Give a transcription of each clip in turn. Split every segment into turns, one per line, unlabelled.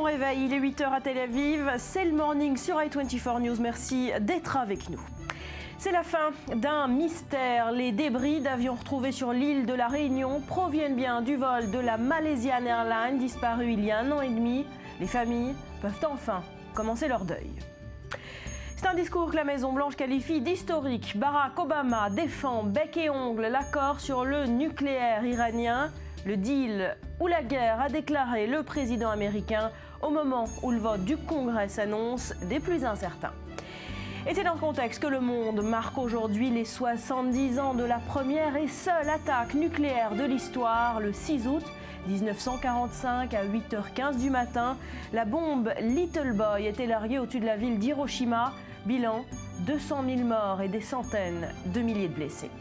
réveil, il est 8 h à Tel Aviv, c'est le morning sur i24 News, merci d'être avec nous. C'est la fin d'un mystère. Les débris d'avions retrouvés sur l'île de la Réunion proviennent bien du vol de la Malaysian Airlines, disparu il y a 1 an et demi. Les familles peuvent enfin commencer leur deuil. C'est un discours que la Maison-Blanche qualifie d'historique. Barack Obama défend bec et ongle l'accord sur le nucléaire iranien. Le deal ou la guerre, a déclaré le président américain au moment où le vote du Congrès s'annonce des plus incertains. Et c'est dans ce contexte que le monde marque aujourd'hui les 70 ans de la première et seule attaque nucléaire de l'histoire, le 6 août 1945 à 8h15 du matin. La bombe Little Boy était larguée au-dessus de la ville d'Hiroshima. Bilan, 200 000 morts et des centaines de milliers de blessés.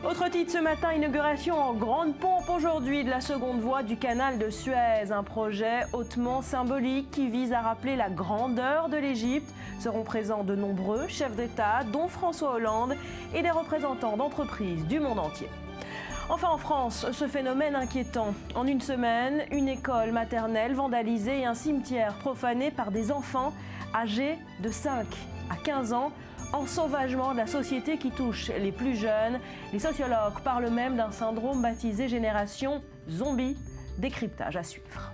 Autre titre ce matin, inauguration en grande pompe aujourd'hui de la seconde voie du canal de Suez. Un projet hautement symbolique qui vise à rappeler la grandeur de l'Égypte. Seront présents de nombreux chefs d'État, dont François Hollande, et des représentants d'entreprises du monde entier. Enfin en France, ce phénomène inquiétant. En une semaine, une école maternelle vandalisée et un cimetière profané par des enfants âgés de 5 à 15 ans. Ensauvagement de la société qui touche les plus jeunes. Les sociologues parlent même d'un syndrome baptisé génération zombie. Décryptage à suivre.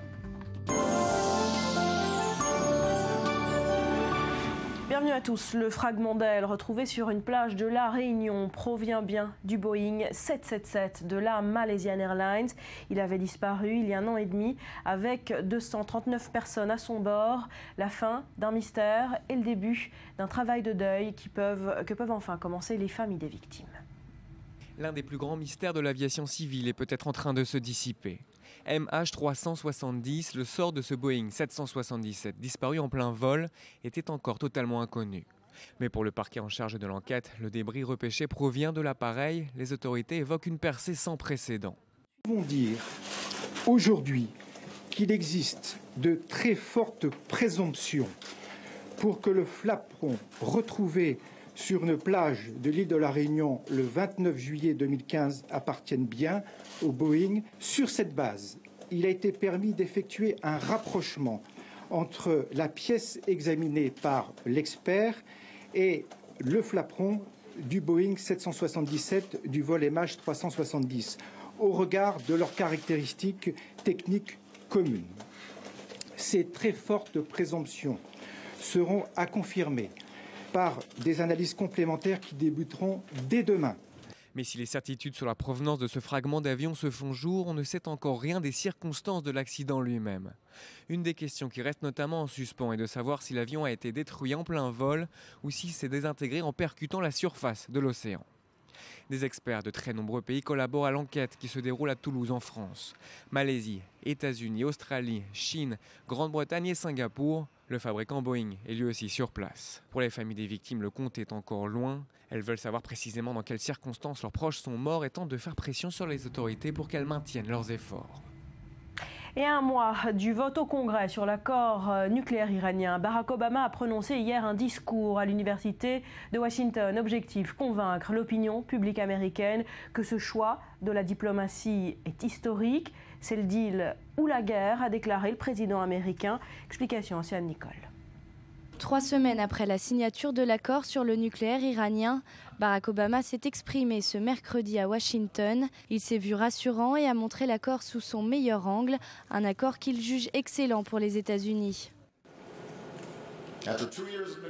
Bienvenue à tous. Le fragment d'aile retrouvé sur une plage de la Réunion provient bien du Boeing 777 de la Malaysian Airlines. Il avait disparu il y a 1 an et demi avec 239 personnes à son bord. La fin d'un mystère et le début d'un travail de deuil que peuvent enfin commencer les familles des victimes.
L'un des plus grands mystères de l'aviation civile est peut-être en train de se dissiper. MH370, le sort de ce Boeing 777 disparu en plein vol, était encore totalement inconnu. Mais pour le parquet en charge de l'enquête, le débris repêché provient de l'appareil. Les autorités évoquent une percée sans précédent.
Nous pouvons dire aujourd'hui qu'il existe de très fortes présomptions pour que le flaperon retrouvé sur une plage de l'île de la Réunion le 29 juillet 2015 appartiennent bien au Boeing. Sur cette base, il a été permis d'effectuer un rapprochement entre la pièce examinée par l'expert et le flaperon du Boeing 777 du vol MH370 au regard de leurs caractéristiques techniques communes. Ces très fortes présomptions seront à confirmer par des analyses complémentaires qui débuteront dès demain.
Mais si les certitudes sur la provenance de ce fragment d'avion se font jour, on ne sait encore rien des circonstances de l'accident lui-même. Une des questions qui reste notamment en suspens est de savoir si l'avion a été détruit en plein vol ou s'il s'est désintégré en percutant la surface de l'océan. Des experts de très nombreux pays collaborent à l'enquête qui se déroule à Toulouse en France. Malaisie, États-Unis, Australie, Chine, Grande-Bretagne et Singapour. Le fabricant Boeing est lui aussi sur place. Pour les familles des victimes, le compte est encore loin. Elles veulent savoir précisément dans quelles circonstances leurs proches sont morts et tentent de faire pression sur les autorités pour qu'elles maintiennent leurs efforts.
Et à 1 mois du vote au Congrès sur l'accord nucléaire iranien, Barack Obama a prononcé hier un discours à l'université de Washington. Objectif, convaincre l'opinion publique américaine que ce choix de la diplomatie est historique. C'est le deal ou la guerre, a déclaré le président américain. Explication, c'est Anne-Nicole.
3 semaines après la signature de l'accord sur le nucléaire iranien, Barack Obama s'est exprimé ce mercredi à Washington. Il s'est vu rassurant et a montré l'accord sous son meilleur angle, un accord qu'il juge excellent pour les États-Unis.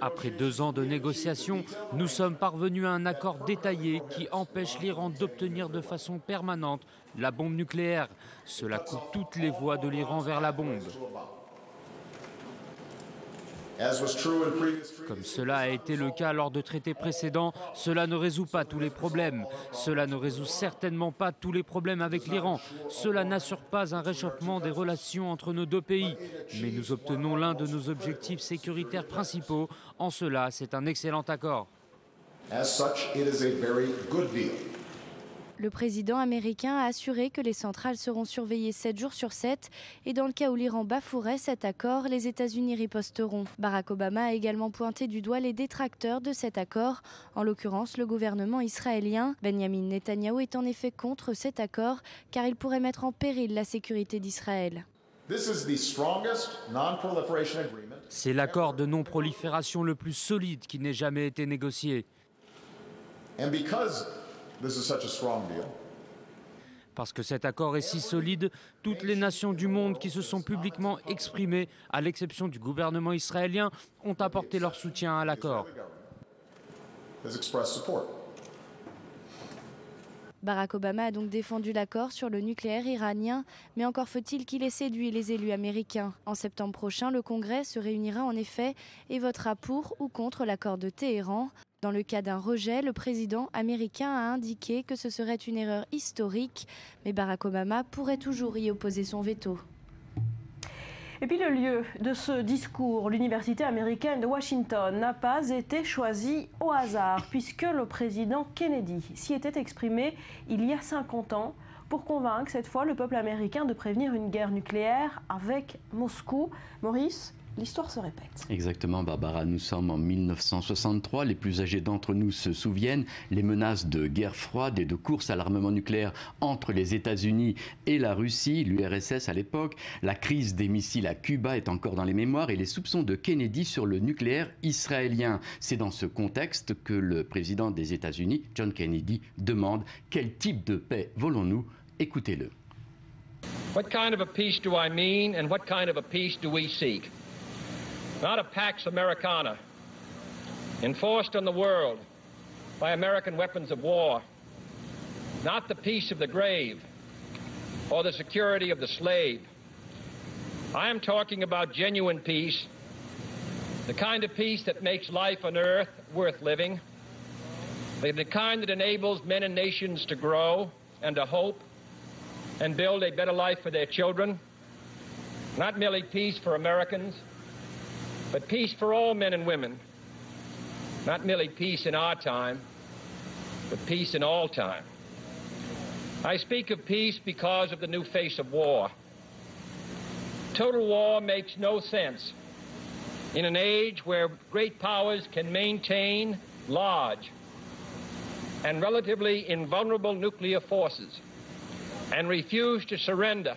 Après 2 ans de négociations, nous sommes parvenus à un accord détaillé qui empêche l'Iran d'obtenir de façon permanente la bombe nucléaire. Cela coupe toutes les voies de l'Iran vers la bombe. Comme cela a été le cas lors de traités précédents, cela ne résout pas tous les problèmes. Cela ne résout certainement pas tous les problèmes avec l'Iran. Cela n'assure pas un réchauffement des relations entre nos 2 pays. Mais nous obtenons l'un de nos objectifs sécuritaires principaux. En cela, c'est un excellent accord.
Le président américain a assuré que les centrales seront surveillées 7 jours sur 7 et dans le cas où l'Iran bafouerait cet accord, les États-Unis riposteront. Barack Obama a également pointé du doigt les détracteurs de cet accord, en l'occurrence le gouvernement israélien. Benjamin Netanyahou est en effet contre cet accord car il pourrait mettre en péril la sécurité d'Israël.
C'est l'accord de non-prolifération le plus solide qui n'ait jamais été négocié. Parce que cet accord est si solide, toutes les nations du monde qui se sont publiquement exprimées, à l'exception du gouvernement israélien, ont apporté leur soutien à l'accord.
Barack Obama a donc défendu l'accord sur le nucléaire iranien, mais encore faut-il qu'il ait séduit les élus américains. En septembre prochain, le Congrès se réunira en effet et votera pour ou contre l'accord de Téhéran. Dans le cas d'un rejet, le président américain a indiqué que ce serait une erreur historique, mais Barack Obama pourrait toujours y opposer son veto.
Et puis le lieu de ce discours, l'université américaine de Washington, n'a pas été choisi au hasard, puisque le président Kennedy s'y était exprimé il y a 50 ans pour convaincre cette fois le peuple américain de prévenir une guerre nucléaire avec Moscou. Maurice, l'histoire se répète.
Exactement, Barbara. Nous sommes en 1963. Les plus âgés d'entre nous se souviennent. Les menaces de guerre froide et de course à l'armement nucléaire entre les États-Unis et la Russie, l'URSS à l'époque. La crise des missiles à Cuba est encore dans les mémoires et les soupçons de Kennedy sur le nucléaire israélien. C'est dans ce contexte que le président des États-Unis, John Kennedy, demande quel type de paix voulons-nous? Écoutez-le.
What kind of a peace do I mean and what kind of a peace do we seek? Not a Pax Americana, enforced on the world by American weapons of war. Not the peace of the grave or the security of the slave. I am talking about genuine peace, the kind of peace that makes life on earth worth living, the kind that enables men and nations to grow and to hope and build a better life for their children. Not merely peace for Americans, but peace for all men and women. Not merely peace in our time, but peace in all time. I speak of peace because of the new face of war. Total war makes no sense in an age where great powers can maintain large and relatively invulnerable nuclear forces and refuse to surrender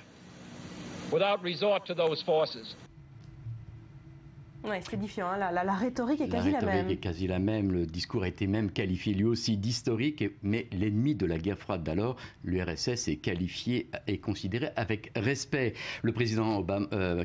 without resort to those forces.
Ouais, c'est différent. La rhétorique est quasi la même.
La rhétorique est quasi la même. Le discours a été même qualifié lui aussi d'historique. Mais l'ennemi de la guerre froide d'alors, l'URSS, est qualifié et considéré avec respect. Le président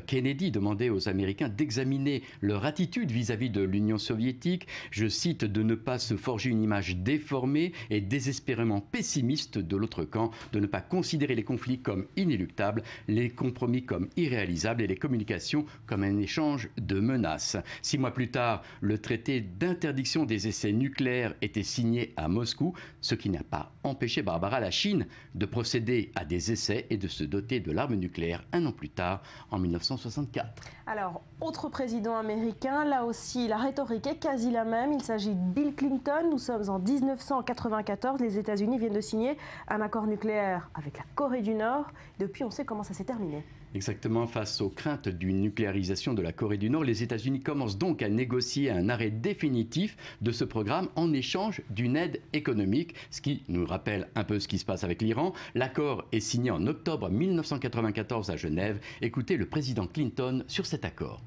Kennedy demandait aux Américains d'examiner leur attitude vis-à-vis de l'Union soviétique. Je cite, de ne pas se forger une image déformée et désespérément pessimiste de l'autre camp, de ne pas considérer les conflits comme inéluctables, les compromis comme irréalisables et les communications comme un échange de menaces. 6 mois plus tard, le traité d'interdiction des essais nucléaires était signé à Moscou, ce qui n'a pas empêché Barbara la Chine de procéder à des essais et de se doter de l'arme nucléaire un an plus tard, en 1964.
Alors, autre président américain, là aussi la rhétorique est quasi la même. Il s'agit de Bill Clinton. Nous sommes en 1994. Les États-Unis viennent de signer un accord nucléaire avec la Corée du Nord. Depuis, on sait comment ça s'est terminé.
Exactement, face aux craintes d'une nucléarisation de la Corée du Nord, les États-Unis commencent donc à négocier un arrêt définitif de ce programme en échange d'une aide économique, ce qui nous rappelle un peu ce qui se passe avec l'Iran. L'accord est signé en octobre 1994 à Genève. Écoutez le président Clinton sur cet accord.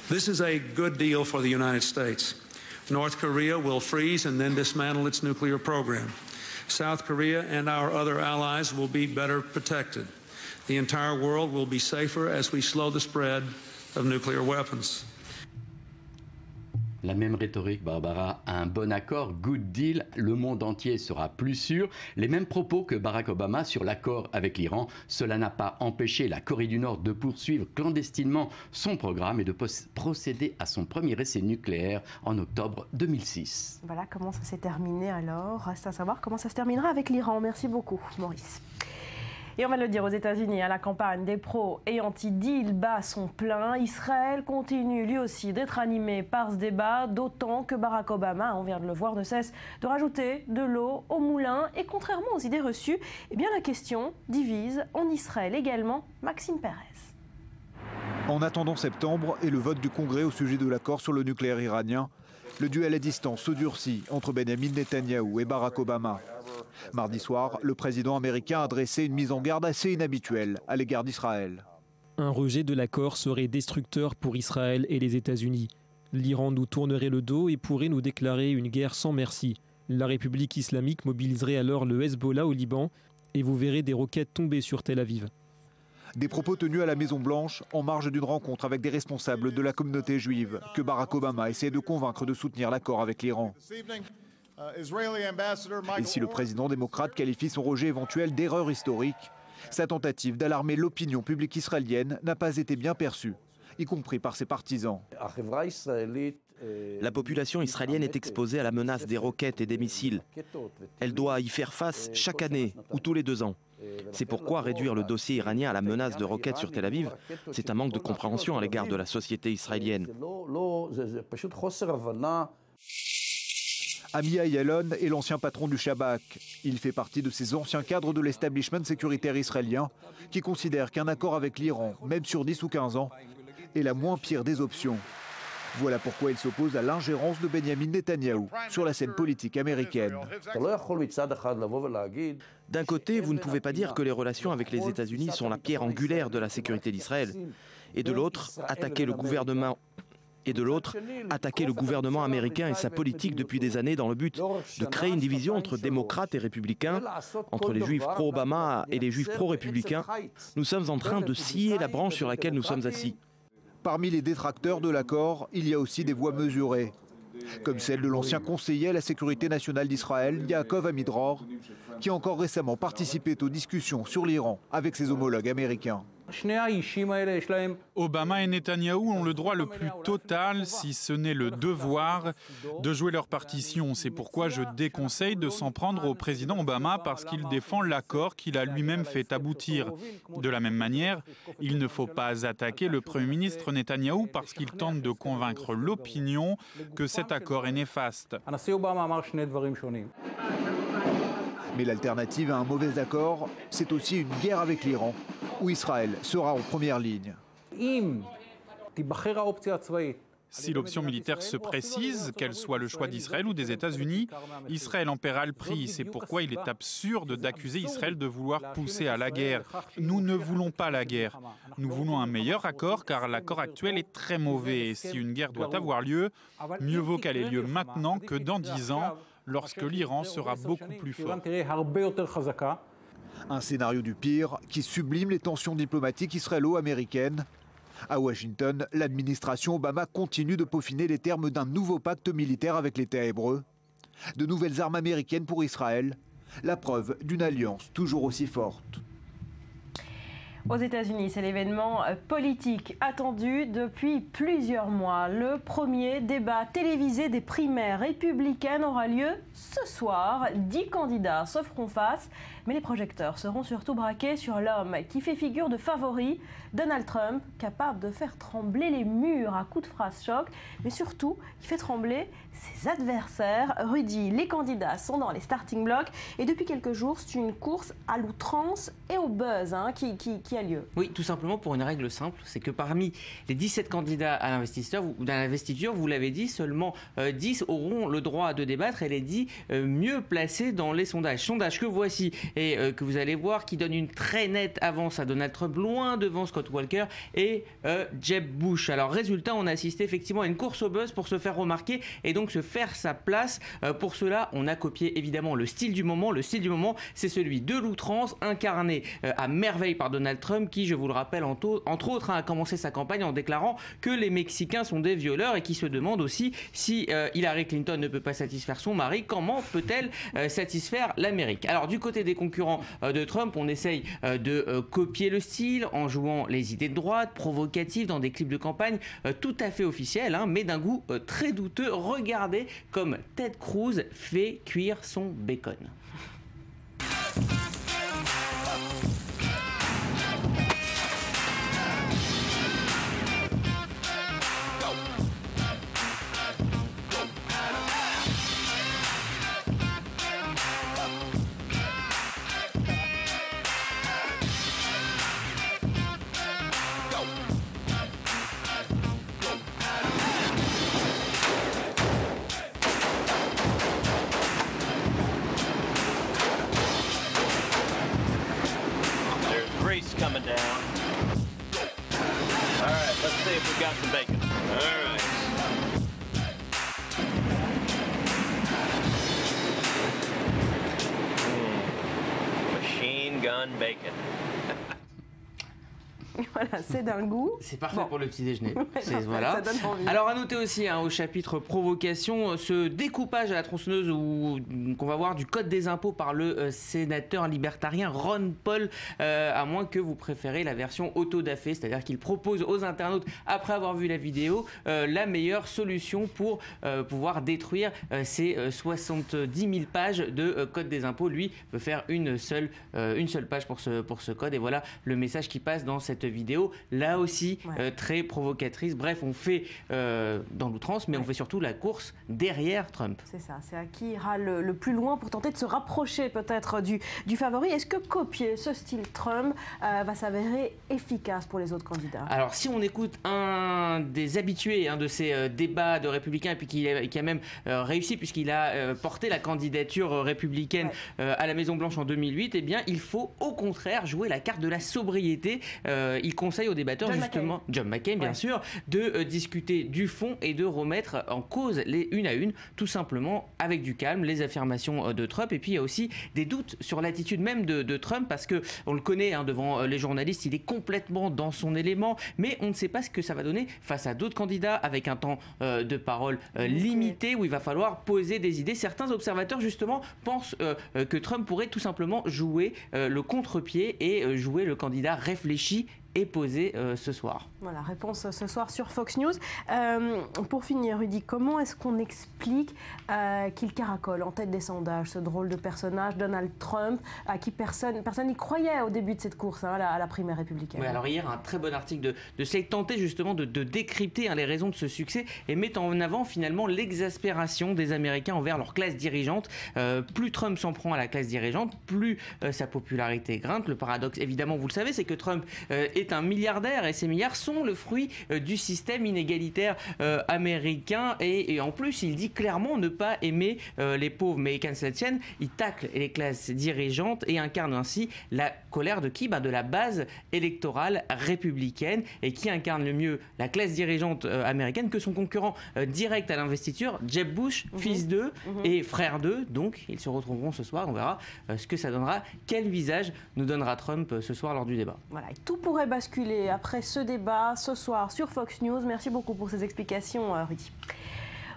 This is a good deal for the United States. North Korea will freeze and then dismantle its nuclear program. South Korea and our other allies will be better protected. The entire world will be safer as we slow the spread of nuclear weapons.
La même rhétorique, Barbara, un bon accord, good deal, le monde entier sera plus sûr. Les mêmes propos que Barack Obama sur l'accord avec l'Iran. Cela n'a pas empêché la Corée du Nord de poursuivre clandestinement son programme et de procéder à son premier essai nucléaire en octobre 2006.
Voilà comment ça s'est terminé alors. Reste à savoir comment ça se terminera avec l'Iran. Merci beaucoup, Maurice. Et on va le dire, aux États-Unis, la campagne des pro et anti-deal bat son plein. Israël continue lui aussi d'être animé par ce débat, d'autant que Barack Obama, on vient de le voir, ne cesse de rajouter de l'eau au moulin. Et contrairement aux idées reçues, eh bien la question divise en Israël également. Maxime Pérez.
En attendant septembre et le vote du Congrès au sujet de l'accord sur le nucléaire iranien, le duel à distance se durcit entre Benjamin Netanyahou et Barack Obama. Mardi soir, le président américain a adressé une mise en garde assez inhabituelle à l'égard d'Israël.
Un rejet de l'accord serait destructeur pour Israël et les États-Unis. L'Iran nous tournerait le dos et pourrait nous déclarer une guerre sans merci. La République islamique mobiliserait alors le Hezbollah au Liban et vous verrez des roquettes tomber sur Tel Aviv.
Des propos tenus à la Maison-Blanche en marge d'une rencontre avec des responsables de la communauté juive que Barack Obama essaie de convaincre de soutenir l'accord avec l'Iran. Et si le président démocrate qualifie son rejet éventuel d'erreur historique, sa tentative d'alarmer l'opinion publique israélienne n'a pas été bien perçue, y compris par ses partisans.
La population israélienne est exposée à la menace des roquettes et des missiles. Elle doit y faire face chaque année ou tous les 2 ans. C'est pourquoi réduire le dossier iranien à la menace de roquettes sur Tel Aviv, c'est un manque de compréhension à l'égard de la société israélienne.
Amiah Yalon est l'ancien patron du Shabak. Il fait partie de ces anciens cadres de l'establishment sécuritaire israélien qui considèrent qu'un accord avec l'Iran, même sur 10 ou 15 ans, est la moins pire des options. Voilà pourquoi il s'oppose à l'ingérence de Benjamin Netanyahou sur la scène politique américaine.
D'un côté, vous ne pouvez pas dire que les relations avec les États-Unis sont la pierre angulaire de la sécurité d'Israël. Et de l'autre, attaquer le gouvernement américain et sa politique depuis des années dans le but de créer une division entre démocrates et républicains, entre les juifs pro-Obama et les juifs pro-républicains. Nous sommes en train de scier la branche sur laquelle nous sommes assis.
Parmi les détracteurs de l'accord, il y a aussi des voix mesurées, comme celle de l'ancien conseiller à la sécurité nationale d'Israël, Yaakov Amidror, qui a encore récemment participé aux discussions sur l'Iran avec ses homologues américains.
Obama et Netanyahou ont le droit le plus total, si ce n'est le devoir, de jouer leur partition. C'est pourquoi je déconseille de s'en prendre au président Obama parce qu'il défend l'accord qu'il a lui-même fait aboutir. De la même manière, il ne faut pas attaquer le Premier ministre Netanyahou parce qu'il tente de convaincre l'opinion que cet accord est néfaste.
Mais l'alternative à un mauvais accord, c'est aussi une guerre avec l'Iran, où Israël sera en première ligne.
Si l'option militaire se précise, qu'elle soit le choix d'Israël ou des États-Unis, Israël en paiera le prix. C'est pourquoi il est absurde d'accuser Israël de vouloir pousser à la guerre. Nous ne voulons pas la guerre. Nous voulons un meilleur accord, car l'accord actuel est très mauvais. Et si une guerre doit avoir lieu, mieux vaut qu'elle ait lieu maintenant que dans 10 ans, lorsque l'Iran sera beaucoup plus fort.
Un scénario du pire qui sublime les tensions diplomatiques israélo-américaines. À Washington, l'administration Obama continue de peaufiner les termes d'un nouveau pacte militaire avec l'État hébreu. De nouvelles armes américaines pour Israël, la preuve d'une alliance toujours aussi forte.
Aux États-Unis, c'est l'événement politique attendu depuis plusieurs mois. Le premier débat télévisé des primaires républicaines aura lieu ce soir. 10 candidats se feront face, mais les projecteurs seront surtout braqués sur l'homme qui fait figure de favori, Donald Trump, capable de faire trembler les murs à coups de phrases choc, mais surtout qui fait trembler ses adversaires. Rudy, les candidats sont dans les starting blocks et depuis quelques jours, c'est une course à l'outrance et au buzz qui a lieu.
Oui, tout simplement pour une règle simple, c'est que parmi les 17 candidats à l'investiture, vous l'avez dit, seulement 10 auront le droit de débattre et les 10 mieux placés dans les sondages. Sondage que voici et que vous allez voir qui donne une très nette avance à Donald Trump, loin devant Scott Walker et Jeb Bush. Alors résultat, on a assisté effectivement à une course au buzz pour se faire remarquer et donc se faire sa place. Pour cela, on a copié évidemment le style du moment. Le style du moment, c'est celui de l'outrance, incarné à merveille par Donald Trump, qui, je vous le rappelle, entre autres, a commencé sa campagne en déclarant que les Mexicains sont des violeurs et qui se demande aussi si Hillary Clinton ne peut pas satisfaire son mari, comment peut-elle satisfaire l'Amérique? Alors du côté des concurrents de Trump, on essaye de copier le style en jouant les idées de droite, provocatives dans des clips de campagne tout à fait officiels, mais d'un goût très douteux. Regardez comme Ted Cruz fait cuire son bacon.
out some bacon. All right. Machine gun bacon.
Voilà, c'est d'un goût.
C'est parfait pour le petit déjeuner.
Voilà. Ça donne envie.
Alors à noter aussi au chapitre provocation, ce découpage à la tronçonneuse qu'on va voir du code des impôts par le sénateur libertarien Ron Paul, à moins que vous préférez la version auto-da-fé, c'est-à-dire qu'il propose aux internautes, après avoir vu la vidéo, la meilleure solution pour pouvoir détruire ces 70 000 pages de code des impôts. Lui veut faire une seule page pour ce code, et voilà le message qui passe dans cette vidéo, là aussi très provocatrice. Bref, on fait dans l'outrance, mais on fait surtout la course derrière Trump.
C'est ça, c'est à qui ira le plus loin pour tenter de se rapprocher peut-être du favori. Est-ce que copier ce style Trump va s'avérer efficace pour les autres candidats?
Alors si on écoute un des habitués de ces débats de républicains, et puis qui a même réussi puisqu'il a porté la candidature républicaine à la Maison-Blanche en 2008, eh bien il faut au contraire jouer la carte de la sobriété. Il conseille aux débatteurs John McCain bien sûr, de discuter du fond et de remettre en cause une à une, tout simplement avec du calme, les affirmations de Trump. Et puis il y a aussi des doutes sur l'attitude même de Trump, parce que on le connaît devant les journalistes, il est complètement dans son élément, mais on ne sait pas ce que ça va donner face à d'autres candidats avec un temps de parole limité, où il va falloir poser des idées. Certains observateurs justement pensent que Trump pourrait tout simplement jouer le contre-pied et jouer le candidat réfléchi et posé ce soir.
Voilà, réponse ce soir sur Fox News. Pour finir, Rudy, comment est-ce qu'on explique qu'il caracole en tête des sondages, ce drôle de personnage, Donald Trump, à qui personne n'y croyait au début de cette course à la primaire républicaine?
Oui, alors hier, un très bon article de Slate tentait justement de décrypter les raisons de ce succès et met en avant finalement l'exaspération des Américains envers leur classe dirigeante. Plus Trump s'en prend à la classe dirigeante, plus sa popularité grimpe. Le paradoxe, évidemment, vous le savez, c'est que Trump est un milliardaire, et ces milliards sont le fruit du système inégalitaire américain, et en plus il dit clairement ne pas aimer les pauvres. Mais qu'à cela tienne, il tacle les classes dirigeantes et incarne ainsi la colère de qui? De la base électorale républicaine. Et qui incarne le mieux la classe dirigeante américaine que son concurrent direct à l'investiture, Jeb Bush, fils d'eux et frère d'eux. Donc ils se retrouveront ce soir, on verra ce que ça donnera, quel visage nous donnera Trump ce soir lors du débat.
Voilà, et tout pourrait basculer après ce débat ce soir sur Fox News. Merci beaucoup pour ces explications, Rudy.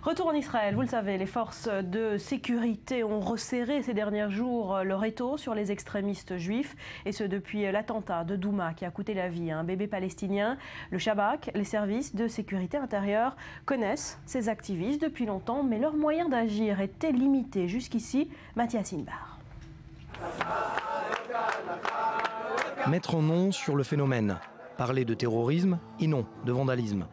Retour en Israël, vous le savez, les forces de sécurité ont resserré ces derniers jours leur étau sur les extrémistes juifs, et ce depuis l'attentat de Douma qui a coûté la vie à un bébé palestinien. Le Shabak, les services de sécurité intérieure, connaissent ces activistes depuis longtemps, mais leurs moyens d'agir étaient limités jusqu'ici. Mathias Inbar.
Mettre un nom sur le phénomène, parler de terrorisme et non de vandalisme.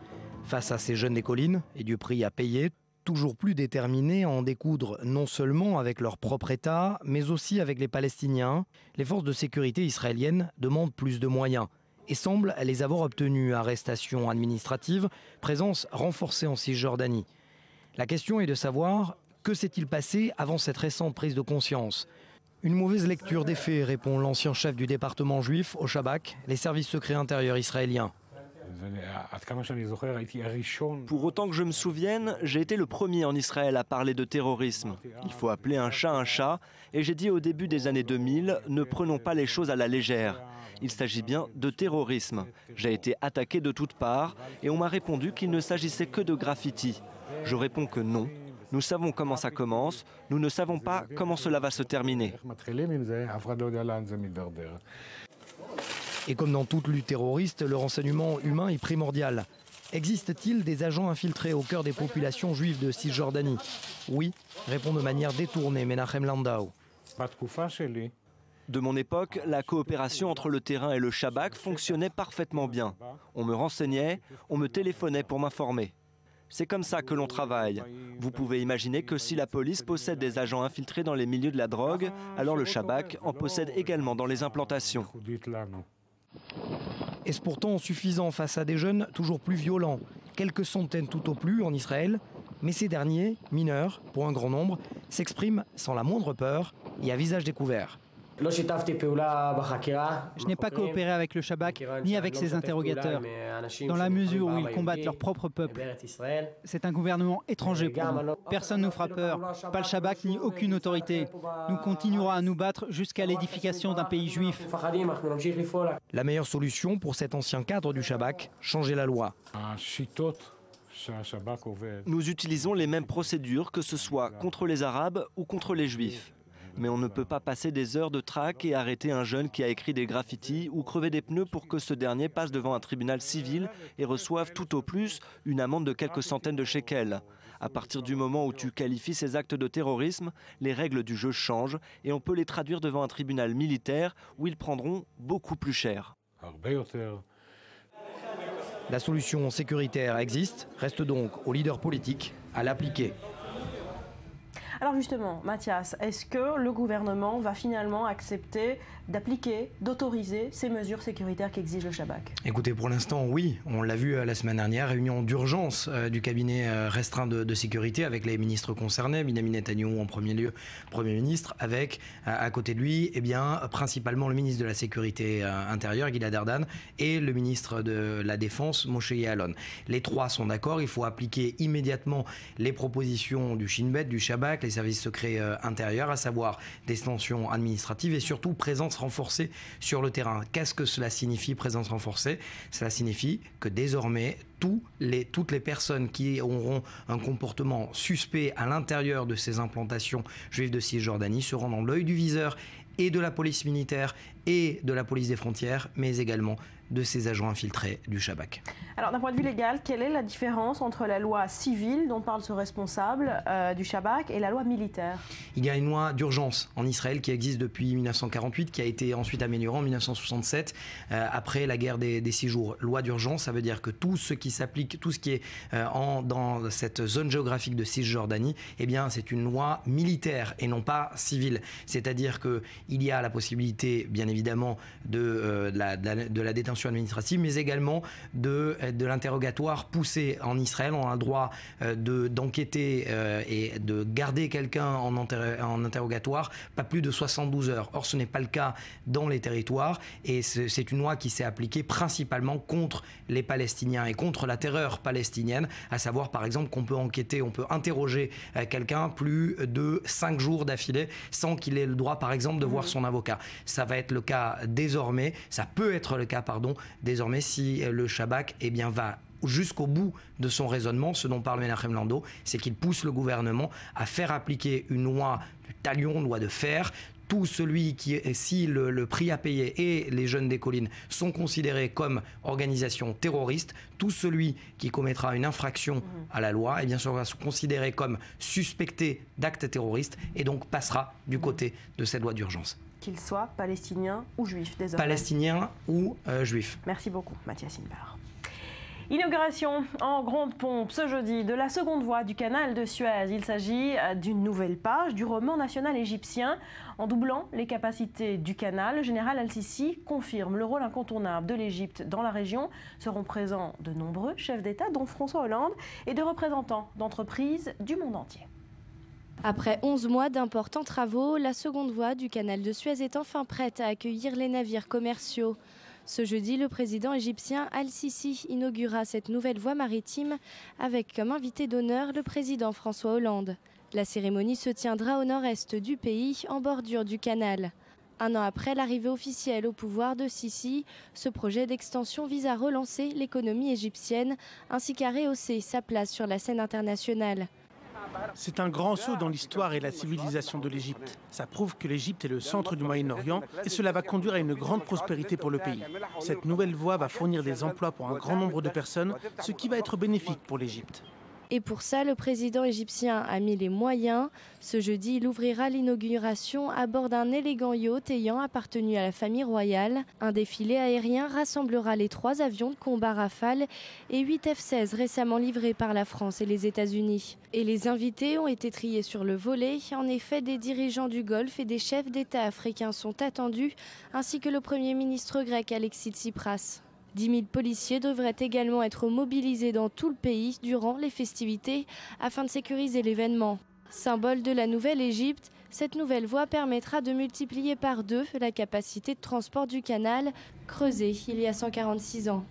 Face à ces jeunes des collines et du prix à payer, toujours plus déterminés à en découdre non seulement avec leur propre État, mais aussi avec les Palestiniens, les forces de sécurité israéliennes demandent plus de moyens et semblent les avoir obtenus. Arrestations administratives, présence renforcée en Cisjordanie. La question est de savoir que s'est-il passé avant cette récente prise de conscience. Une mauvaise lecture des faits, répond l'ancien chef du département juif au Shabak, les services secrets intérieurs israéliens.
Pour autant que je me souvienne, j'ai été le premier en Israël à parler de terrorisme. Il faut appeler un chat, et j'ai dit au début des années 2000, ne prenons pas les choses à la légère. Il s'agit bien de terrorisme. J'ai été attaqué de toutes parts, et on m'a répondu qu'il ne s'agissait que de graffiti. Je réponds que non. Nous savons comment ça commence, nous ne savons pas comment cela va se terminer.
Et comme dans toute lutte terroriste, le renseignement humain est primordial. Existe-t-il des agents infiltrés au cœur des populations juives de Cisjordanie? Oui, répond de manière détournée Menachem Landau.
De mon époque, la coopération entre le terrain et le Shabak fonctionnait parfaitement bien. On me renseignait, on me téléphonait pour m'informer. C'est comme ça que l'on travaille. Vous pouvez imaginer que si la police possède des agents infiltrés dans les milieux de la drogue, alors le Shabak en possède également dans les implantations.
Est-ce pourtant suffisant face à des jeunes toujours plus violents? Quelques centaines tout au plus en Israël, mais ces derniers, mineurs pour un grand nombre, s'expriment sans la moindre peur et à visage découvert.
Je n'ai pas coopéré avec le Shabak ni avec ses interrogateurs, dans la mesure où ils combattent leur propre peuple. C'est un gouvernement étranger pour nous. Personne ne nous fera peur, pas le Shabak ni aucune autorité. Nous continuerons à nous battre jusqu'à l'édification d'un pays juif.
La meilleure solution pour cet ancien cadre du Shabak, changer la loi.
Nous utilisons les mêmes procédures, que ce soit contre les Arabes ou contre les Juifs. Mais on ne peut pas passer des heures de traque et arrêter un jeune qui a écrit des graffitis ou crever des pneus pour que ce dernier passe devant un tribunal civil et reçoive tout au plus une amende de quelques centaines de shekels. À partir du moment où tu qualifies ces actes de terrorisme, les règles du jeu changent et on peut les traduire devant un tribunal militaire où ils prendront beaucoup plus cher.
La solution sécuritaire existe, reste donc aux leaders politiques à l'appliquer.
Alors justement, Mathias, est-ce que le gouvernement va finalement accepter d'appliquer, d'autoriser ces mesures sécuritaires qu'exige le Shabak?
Écoutez, pour l'instant, oui. On l'a vu la semaine dernière, réunion d'urgence du cabinet restreint de sécurité avec les ministres concernés, Benyamin Netanyahou en premier lieu, Premier ministre, avec à côté de lui, principalement le ministre de la Sécurité intérieure, Gilad Erdan, et le ministre de la Défense, Moshe Yaalon. Les trois sont d'accord, il faut appliquer immédiatement les propositions du Shin Bet, du Shabak, les services secrets intérieurs, à savoir des sanctions administratives et surtout présence renforcée sur le terrain. Qu'est-ce que cela signifie, présence renforcée? Cela signifie que désormais, toutes les personnes qui auront un comportement suspect à l'intérieur de ces implantations juives de Cisjordanie seront dans l'œil du viseur et de la police militaire et de la police des frontières, mais également de ces agents infiltrés du Shabak.
Alors d'un point de vue légal, quelle est la différence entre la loi civile dont parle ce responsable du Shabak et la loi militaire? Il
y a une loi d'urgence en Israël qui existe depuis 1948, qui a été ensuite améliorée en 1967, après la guerre des 6 jours. Loi d'urgence, ça veut dire que tout ce qui s'applique, tout ce qui est dans cette zone géographique de Cisjordanie, eh bien c'est une loi militaire et non pas civile. C'est-à-dire qu'il y a la possibilité, bien évidemment, de la détention administrative, mais également de l'interrogatoire poussé en Israël. On a le droit d'enquêter et de garder quelqu'un en interrogatoire pas plus de 72 heures. Or, ce n'est pas le cas dans les territoires et c'est une loi qui s'est appliquée principalement contre les Palestiniens et contre la terreur palestinienne, à savoir par exemple qu'on peut enquêter, on peut interroger quelqu'un plus de 5 jours d'affilée sans qu'il ait le droit par exemple de voir son avocat. Ça va être le cas désormais, ça peut être le cas désormais si le Shabak va jusqu'au bout de son raisonnement. Ce dont parle Menachem Landau, c'est qu'il pousse le gouvernement à faire appliquer une loi du talion, loi de fer. Tout celui si le prix à payer et les jeunes des collines sont considérés comme organisation terroriste, tout celui qui commettra une infraction à la loi sera considéré comme suspecté d'actes terroristes et donc passera du côté de cette loi d'urgence.
Qu'ils soient palestiniens ou juifs, désormais.
Palestiniens ou juifs.
Merci beaucoup, Mathias Inbar. Inauguration en grande pompe ce jeudi de la seconde voie du canal de Suez. Il s'agit d'une nouvelle page du roman national égyptien. En doublant les capacités du canal, le général Al-Sisi confirme le rôle incontournable de l'Égypte dans la région. Seront présents de nombreux chefs d'État, dont François Hollande, et de représentants d'entreprises du monde entier.
Après 11 mois d'importants travaux, la seconde voie du canal de Suez est enfin prête à accueillir les navires commerciaux. Ce jeudi, le président égyptien Al-Sisi inaugura cette nouvelle voie maritime avec comme invité d'honneur le président François Hollande. La cérémonie se tiendra au nord-est du pays, en bordure du canal. Un an après l'arrivée officielle au pouvoir de Sisi, ce projet d'extension vise à relancer l'économie égyptienne ainsi qu'à rehausser sa place sur la scène internationale.
C'est un grand saut dans l'histoire et la civilisation de l'Égypte. Ça prouve que l'Égypte est le centre du Moyen-Orient et cela va conduire à une grande prospérité pour le pays. Cette nouvelle voie va fournir des emplois pour un grand nombre de personnes, ce qui va être bénéfique pour l'Égypte.
Et pour ça, le président égyptien a mis les moyens. Ce jeudi, il ouvrira l'inauguration à bord d'un élégant yacht ayant appartenu à la famille royale. Un défilé aérien rassemblera les 3 avions de combat Rafale et 8 F-16 récemment livrés par la France et les États-Unis. Et les invités ont été triés sur le volet. En effet, des dirigeants du Golfe et des chefs d'État africains sont attendus, ainsi que le Premier ministre grec Alexis Tsipras. 10 000 policiers devraient également être mobilisés dans tout le pays durant les festivités afin de sécuriser l'événement. Symbole de la nouvelle Égypte, Cette nouvelle voie permettra de multiplier par 2 la capacité de transport du canal, creusé il y a 146 ans.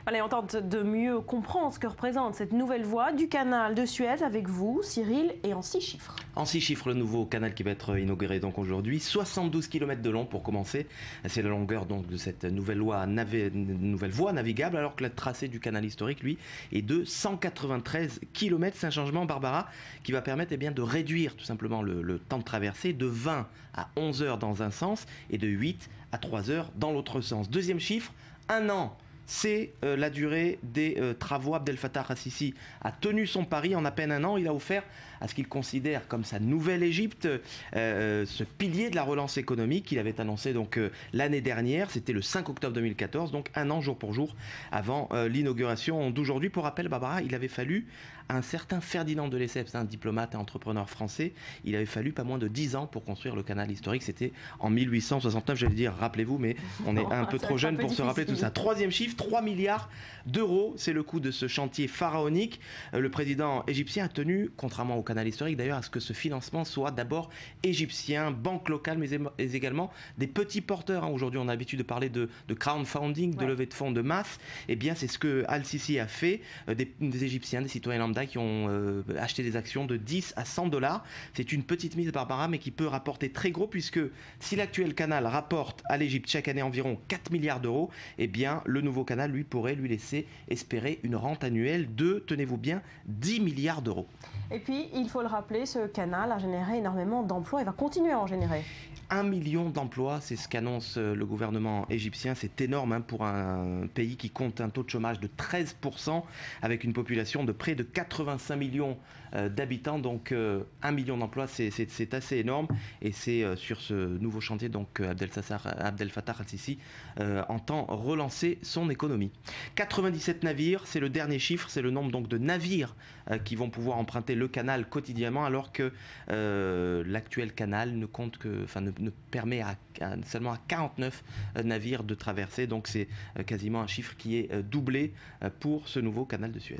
Allez, on tente de mieux comprendre ce que représente cette nouvelle voie du canal de Suez avec vous, Cyril, et en 6 chiffres.
En 6 chiffres, le nouveau canal qui va être inauguré donc aujourd'hui, 72 km de long pour commencer. C'est la longueur donc de cette nouvelle voie navigable, alors que le tracé du canal historique, lui, est de 193 km. C'est un changement, Barbara, qui va permettre de réduire tout simplement le temps de traversée de 20 à 11 heures dans un sens et de 8 à 3 heures dans l'autre sens. Deuxième chiffre, 1 an. C'est la durée des travaux. Abdel Fattah al-Sisi a tenu son pari en à peine 1 an. Il a offert à ce qu'il considère comme sa nouvelle Égypte, ce pilier de la relance économique qu'il avait annoncé donc l'année dernière. C'était le 5 octobre 2014, donc 1 an jour pour jour avant l'inauguration d'aujourd'hui. Pour rappel, Barbara, il avait fallu à un certain Ferdinand de Lesseps, un diplomate et entrepreneur français, il avait fallu pas moins de 10 ans pour construire le canal historique. C'était en 1869, j'allais dire, rappelez-vous, mais on est un peu trop jeune pour se rappeler tout ça. Troisième chiffre, 3 milliards d'euros, c'est le coût de ce chantier pharaonique. Le président égyptien a tenu, contrairement au canal historique d'ailleurs, à ce que ce financement soit d'abord égyptien, banque locale, mais également des petits porteurs. Aujourd'hui, on a l'habitude de parler de crowdfunding, de levée de fonds de masse. Eh bien, c'est ce que Al-Sisi a fait. Des Égyptiens, des citoyens lambda qui ont acheté des actions de 10 à 100 $. C'est une petite mise, Barbara, mais qui peut rapporter très gros, puisque si l'actuel canal rapporte à l'Égypte chaque année environ 4 milliards d'euros, eh bien, le nouveau canal, lui, pourrait lui laisser espérer une rente annuelle de, tenez-vous bien, 10 milliards d'euros.
Et puis, il faut le rappeler, ce canal a généré énormément d'emplois et va continuer à en générer.
1 million d'emplois, c'est ce qu'annonce le gouvernement égyptien. C'est énorme pour un pays qui compte un taux de chômage de 13%, avec une population de près de 85 millions d'habitants. Donc 1 million d'emplois, c'est assez énorme. Et c'est sur ce nouveau chantier donc Abdel Fattah al-Sisi entend relancer son économie. 97 navires, c'est le dernier chiffre, c'est le nombre donc de navires qui vont pouvoir emprunter le canal quotidiennement, alors que l'actuel canal ne permet seulement à 49 navires de traverser. Donc c'est quasiment un chiffre qui est doublé pour ce nouveau canal de Suez.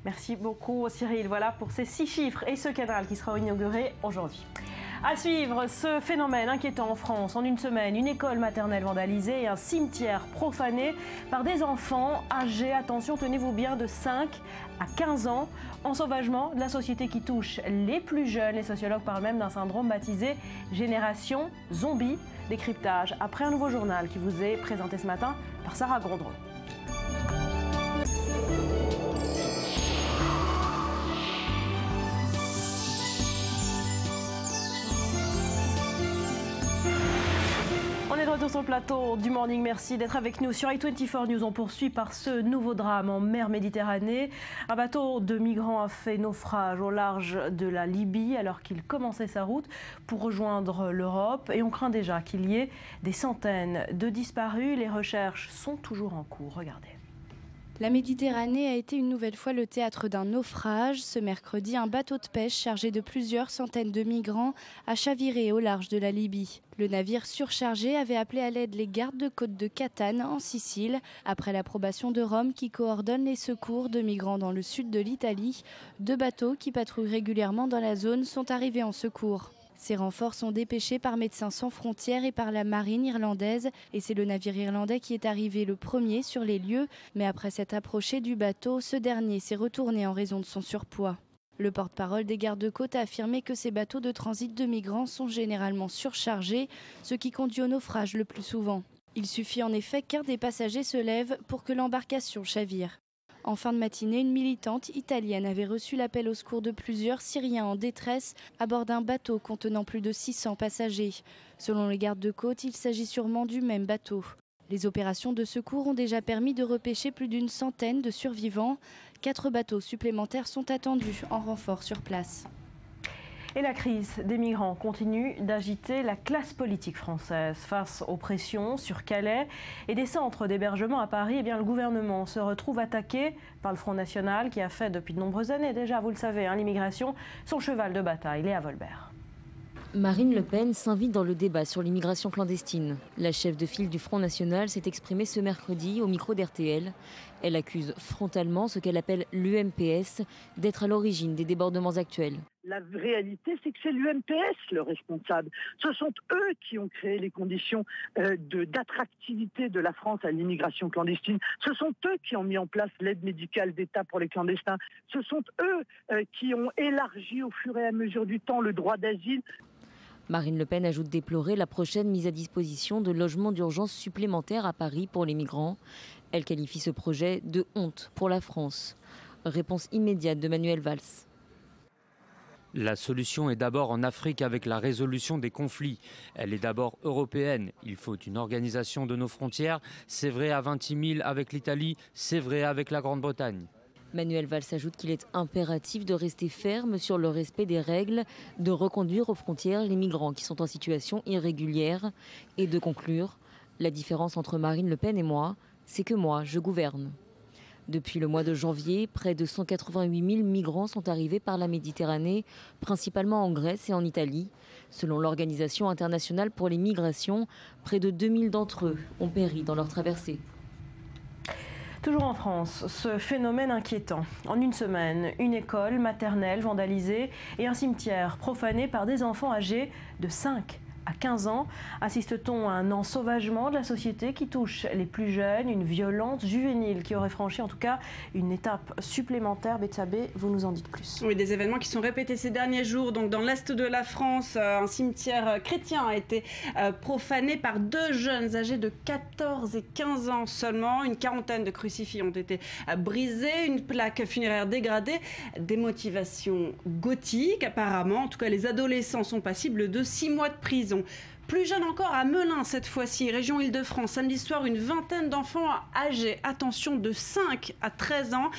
Merci beaucoup Cyril. Voilà pour ces 6 chiffres et ce canal qui sera inauguré aujourd'hui. À suivre, ce phénomène inquiétant en France. En une semaine, une école maternelle vandalisée et un cimetière profané par des enfants âgés, attention, tenez-vous bien, de 5 à 15 ans. Ensauvagement de la société qui touche les plus jeunes. Les sociologues parlent même d'un syndrome baptisé Génération Zombie. Décryptage après un nouveau journal qui vous est présenté ce matin par Sarah Gondron. Retour sur le plateau du Morning, merci d'être avec nous sur i24 News. On poursuit par ce nouveau drame en mer Méditerranée. Un bateau de migrants a fait naufrage au large de la Libye alors qu'il commençait sa route pour rejoindre l'Europe. Et on craint déjà qu'il y ait des centaines de disparus. Les recherches sont toujours en cours. Regardez.
La Méditerranée a été une nouvelle fois le théâtre d'un naufrage. Ce mercredi, un bateau de pêche chargé de plusieurs centaines de migrants a chaviré au large de la Libye. Le navire surchargé avait appelé à l'aide les gardes-côtes de Catane, en Sicile, après l'approbation de Rome qui coordonne les secours de migrants dans le sud de l'Italie. 2 bateaux qui patrouillent régulièrement dans la zone sont arrivés en secours. Ces renforts sont dépêchés par Médecins sans frontières et par la marine irlandaise. Et c'est le navire irlandais qui est arrivé le premier sur les lieux. Mais après s'être approché du bateau, ce dernier s'est retourné en raison de son surpoids. Le porte-parole des gardes-côtes a affirmé que ces bateaux de transit de migrants sont généralement surchargés, ce qui conduit au naufrage le plus souvent. Il suffit en effet qu'un des passagers se lève pour que l'embarcation chavire. En fin de matinée, une militante italienne avait reçu l'appel au secours de plusieurs Syriens en détresse à bord d'un bateau contenant plus de 600 passagers. Selon les gardes-côtes, il s'agit sûrement du même bateau. Les opérations de secours ont déjà permis de repêcher plus d'une centaine de survivants. 4 bateaux supplémentaires sont attendus en renfort sur place.
Et la crise des migrants continue d'agiter la classe politique française. Face aux pressions sur Calais et des centres d'hébergement à Paris, eh bien, le gouvernement se retrouve attaqué par le Front National qui a fait depuis de nombreuses années déjà, vous le savez, l'immigration, son cheval de bataille. Léa Volbert.
Marine Le Pen s'invite dans le débat sur l'immigration clandestine. La chef de file du Front National s'est exprimée ce mercredi au micro d'RTL. Elle accuse frontalement ce qu'elle appelle l'UMPS d'être à l'origine des débordements actuels.
La réalité, c'est que c'est l'UMPS le responsable. Ce sont eux qui ont créé les conditions d'attractivité de la France à l'immigration clandestine. Ce sont eux qui ont mis en place l'aide médicale d'État pour les clandestins. Ce sont eux qui ont élargi au fur et à mesure du temps le droit d'asile.
Marine Le Pen ajoute déplorer la prochaine mise à disposition de logements d'urgence supplémentaires à Paris pour les migrants. Elle qualifie ce projet de honte pour la France. Réponse immédiate de Manuel Valls.
La solution est d'abord en Afrique avec la résolution des conflits. Elle est d'abord européenne. Il faut une organisation de nos frontières. C'est vrai à Vintimille avec l'Italie, c'est vrai avec la Grande-Bretagne.
Manuel Valls ajoute qu'il est impératif de rester ferme sur le respect des règles, de reconduire aux frontières les migrants qui sont en situation irrégulière et de conclure « La différence entre Marine Le Pen et moi, c'est que moi, je gouverne ». Depuis le mois de janvier, près de 188 000 migrants sont arrivés par la Méditerranée, principalement en Grèce et en Italie. Selon l'Organisation internationale pour les migrations, près de 2000 d'entre eux ont péri dans leur traversée.
Toujours en France, ce phénomène inquiétant. En une semaine, une école maternelle vandalisée et un cimetière profané par des enfants âgés de 5 à 15 ans. Assiste-t-on à un ensauvagement de la société qui touche les plus jeunes, une violence juvénile qui aurait franchi en tout cas une étape supplémentaire? Betsabé, vous nous en dites plus.
Oui, des événements qui sont répétés ces derniers jours. Donc, dans l'est de la France, un cimetière chrétien a été profané par deux jeunes âgés de 14 et 15 ans seulement. Une quarantaine de crucifix ont été brisés, une plaque funéraire dégradée, des motivations gothiques apparemment. En tout cas, les adolescents sont passibles de 6 mois de prison. Plus jeune encore, à Melun cette fois-ci, région Île-de-France. Samedi soir, une vingtaine d'enfants âgés, attention, de 5 à 13 ans,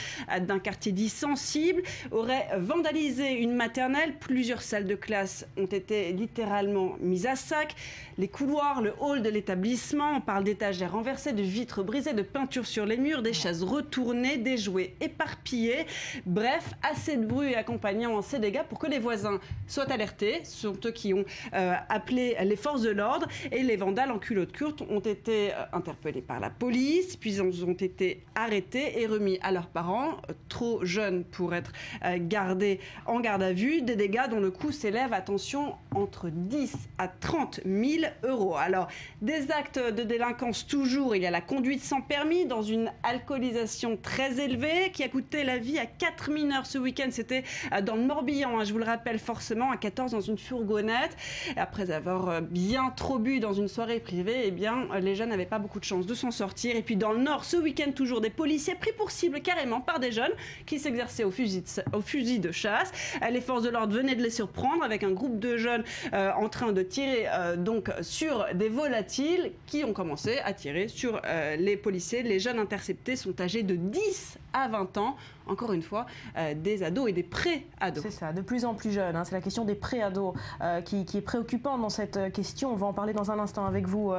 d'un quartier dit sensible, auraient vandalisé une maternelle. Plusieurs salles de classe ont été littéralement mises à sac. Les couloirs, le hall de l'établissement, on parle d'étagères renversées, de vitres brisées, de peintures sur les murs, des chaises retournées, des jouets éparpillés. Bref, assez de bruit accompagnant ces dégâts pour que les voisins soient alertés. Ce sont eux qui ont appelé les forces de l'ordre et les vandales en culotte courte ont été interpellés par la police, puis ils ont été arrêtés et remis à leurs parents, trop jeunes pour être gardés en garde à vue. Des dégâts dont le coût s'élève, attention, entre 10 à 30 000 euros. Alors, des actes de délinquance toujours. Il y a la conduite sans permis dans une alcoolisation très élevée qui a coûté la vie à 4 mineurs ce week-end. C'était dans le Morbihan, je vous le rappelle forcément, à 14 dans une fourgonnette. Après avoir bien trop bu dans une soirée privée, eh bien, les jeunes n'avaient pas beaucoup de chance de s'en sortir. Et puis dans le Nord, ce week-end, toujours des policiers pris pour cible carrément par des jeunes qui s'exerçaient au fusil de chasse. Les forces de l'ordre venaient de les surprendre avec un groupe de jeunes en train de tirer donc sur des volatiles qui ont commencé à tirer sur les policiers. Les jeunes interceptés sont âgés de 10 à 20 ans. Encore une fois, des ados et des pré-ados.
C'est ça, de plus en plus jeunes. C'est la question des pré-ados qui est préoccupante dans cette question. On va en parler dans un instant avec vous,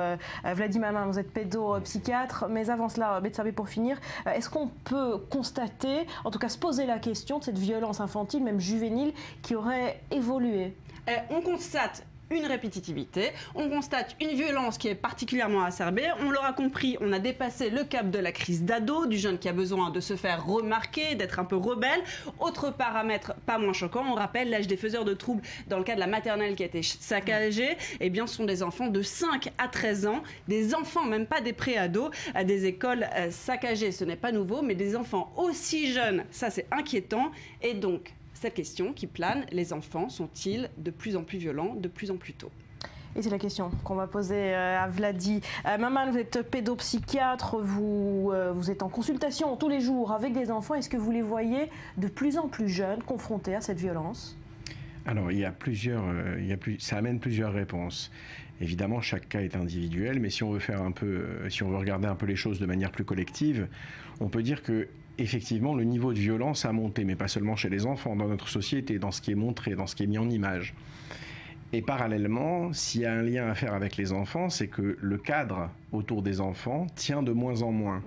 Vladimir Mamin. Vous êtes pédopsychiatre. Mais avant cela, Betsabé, pour finir, est-ce qu'on peut constater, en tout cas se poser la question de cette violence infantile, même juvénile, qui aurait évolué?
On constate une répétitivité, on constate une violence qui est particulièrement acerbée. On l'aura compris, on a dépassé le cap de la crise d'ado, du jeune qui a besoin de se faire remarquer, d'être un peu rebelle. Autre paramètre pas moins choquant, on rappelle l'âge des faiseurs de troubles dans le cas de la maternelle qui a été saccagée, eh bien ce sont des enfants de 5 à 13 ans, des enfants, même pas des pré-ados, à des écoles saccagées, ce n'est pas nouveau, mais des enfants aussi jeunes, ça c'est inquiétant. Et donc, cette question qui plane, les enfants sont-ils de plus en plus violents, de plus en plus tôt?
Et c'est la question qu'on va poser à Vladi. Maman, vous êtes pédopsychiatre, vous êtes en consultation tous les jours avec des enfants. Est-ce que vous les voyez de plus en plus jeunes confrontés à cette violence?
Alors, ça amène plusieurs réponses. Évidemment, chaque cas est individuel, mais si on veut regarder un peu les choses de manière plus collective, on peut dire que effectivement, le niveau de violence a monté, mais pas seulement chez les enfants, dans notre société, dans ce qui est montré, dans ce qui est mis en image. Et parallèlement, s'il y a un lien à faire avec les enfants, c'est que le cadre autour des enfants tient de moins en moins.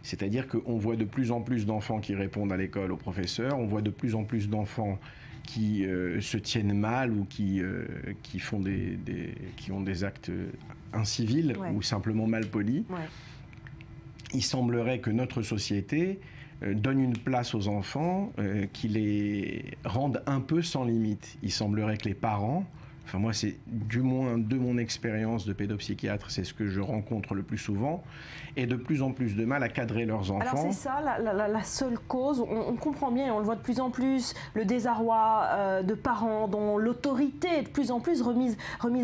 C'est-à-dire qu'on voit de plus en plus d'enfants qui répondent à l'école aux professeurs, on voit de plus en plus d'enfants qui se tiennent mal ou qui ont des actes incivils ou simplement mal polis. Il semblerait que notre société donne une place aux enfants qui les rendent un peu sans limite. Il semblerait que les parents, enfin moi c'est du moins de mon expérience de pédopsychiatre, c'est ce que je rencontre le plus souvent, aient de plus en plus de mal à cadrer leurs enfants.
Alors c'est ça la seule cause, on comprend bien et on le voit de plus en plus, le désarroi de parents dont l'autorité est de plus en plus remise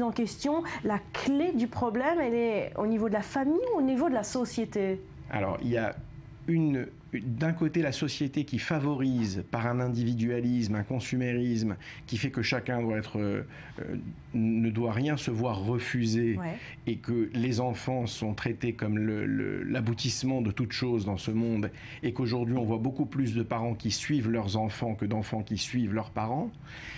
en question. La clé du problème, elle est au niveau de la famille ou au niveau de la société? Alors il y a d'un côté la société qui favorise par un individualisme, un consumérisme qui fait que chacun ne doit rien se voir refuser, et que les enfants sont traités comme l'aboutissement de toute chose dans ce monde, et qu'aujourd'hui on voit beaucoup plus de parents qui suivent leurs enfants que d'enfants qui suivent leurs parents,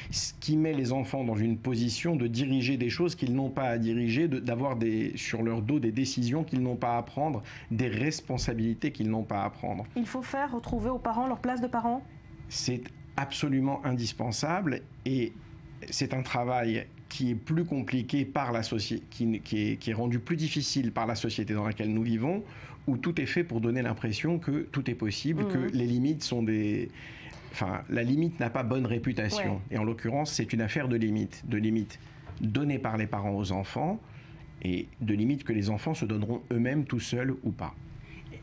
ce qui met les enfants dans une position de diriger des choses qu'ils n'ont pas à diriger, d'avoir sur leur dos des décisions qu'ils n'ont pas à prendre, des responsabilités qu'ils n'ont pas à prendre. Il faut faire retrouver aux parents leur place de parents? C'est absolument indispensable, et c'est un travail qui est plus compliqué par la société, qui est rendu plus difficile par la société dans laquelle nous vivons, où tout est fait pour donner l'impression que tout est possible, que les limites sont Enfin, la limite n'a pas bonne réputation. Ouais. Et en l'occurrence, c'est une affaire de limites données par les parents aux enfants, et de limites que les enfants se donneront eux-mêmes tout seuls ou pas.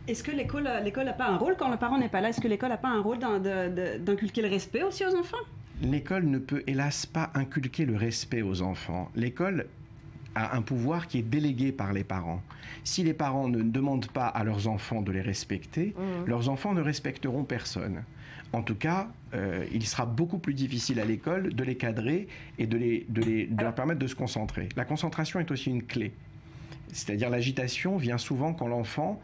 Est-ce que l'école n'a pas un rôle quand le parent n'est pas là? Est-ce que l'école n'a pas un rôle d'inculquer le respect aussi aux enfants?
L'école ne peut hélas pas inculquer le respect aux enfants. L'école a un pouvoir qui est délégué par les parents. Si les parents ne demandent pas à leurs enfants de les respecter, leurs enfants ne respecteront personne. En tout cas, il sera beaucoup plus difficile à l'école de les cadrer et de leur permettre de se concentrer. La concentration est aussi une clé. C'est-à-dire l'agitation vient souvent quand l'enfant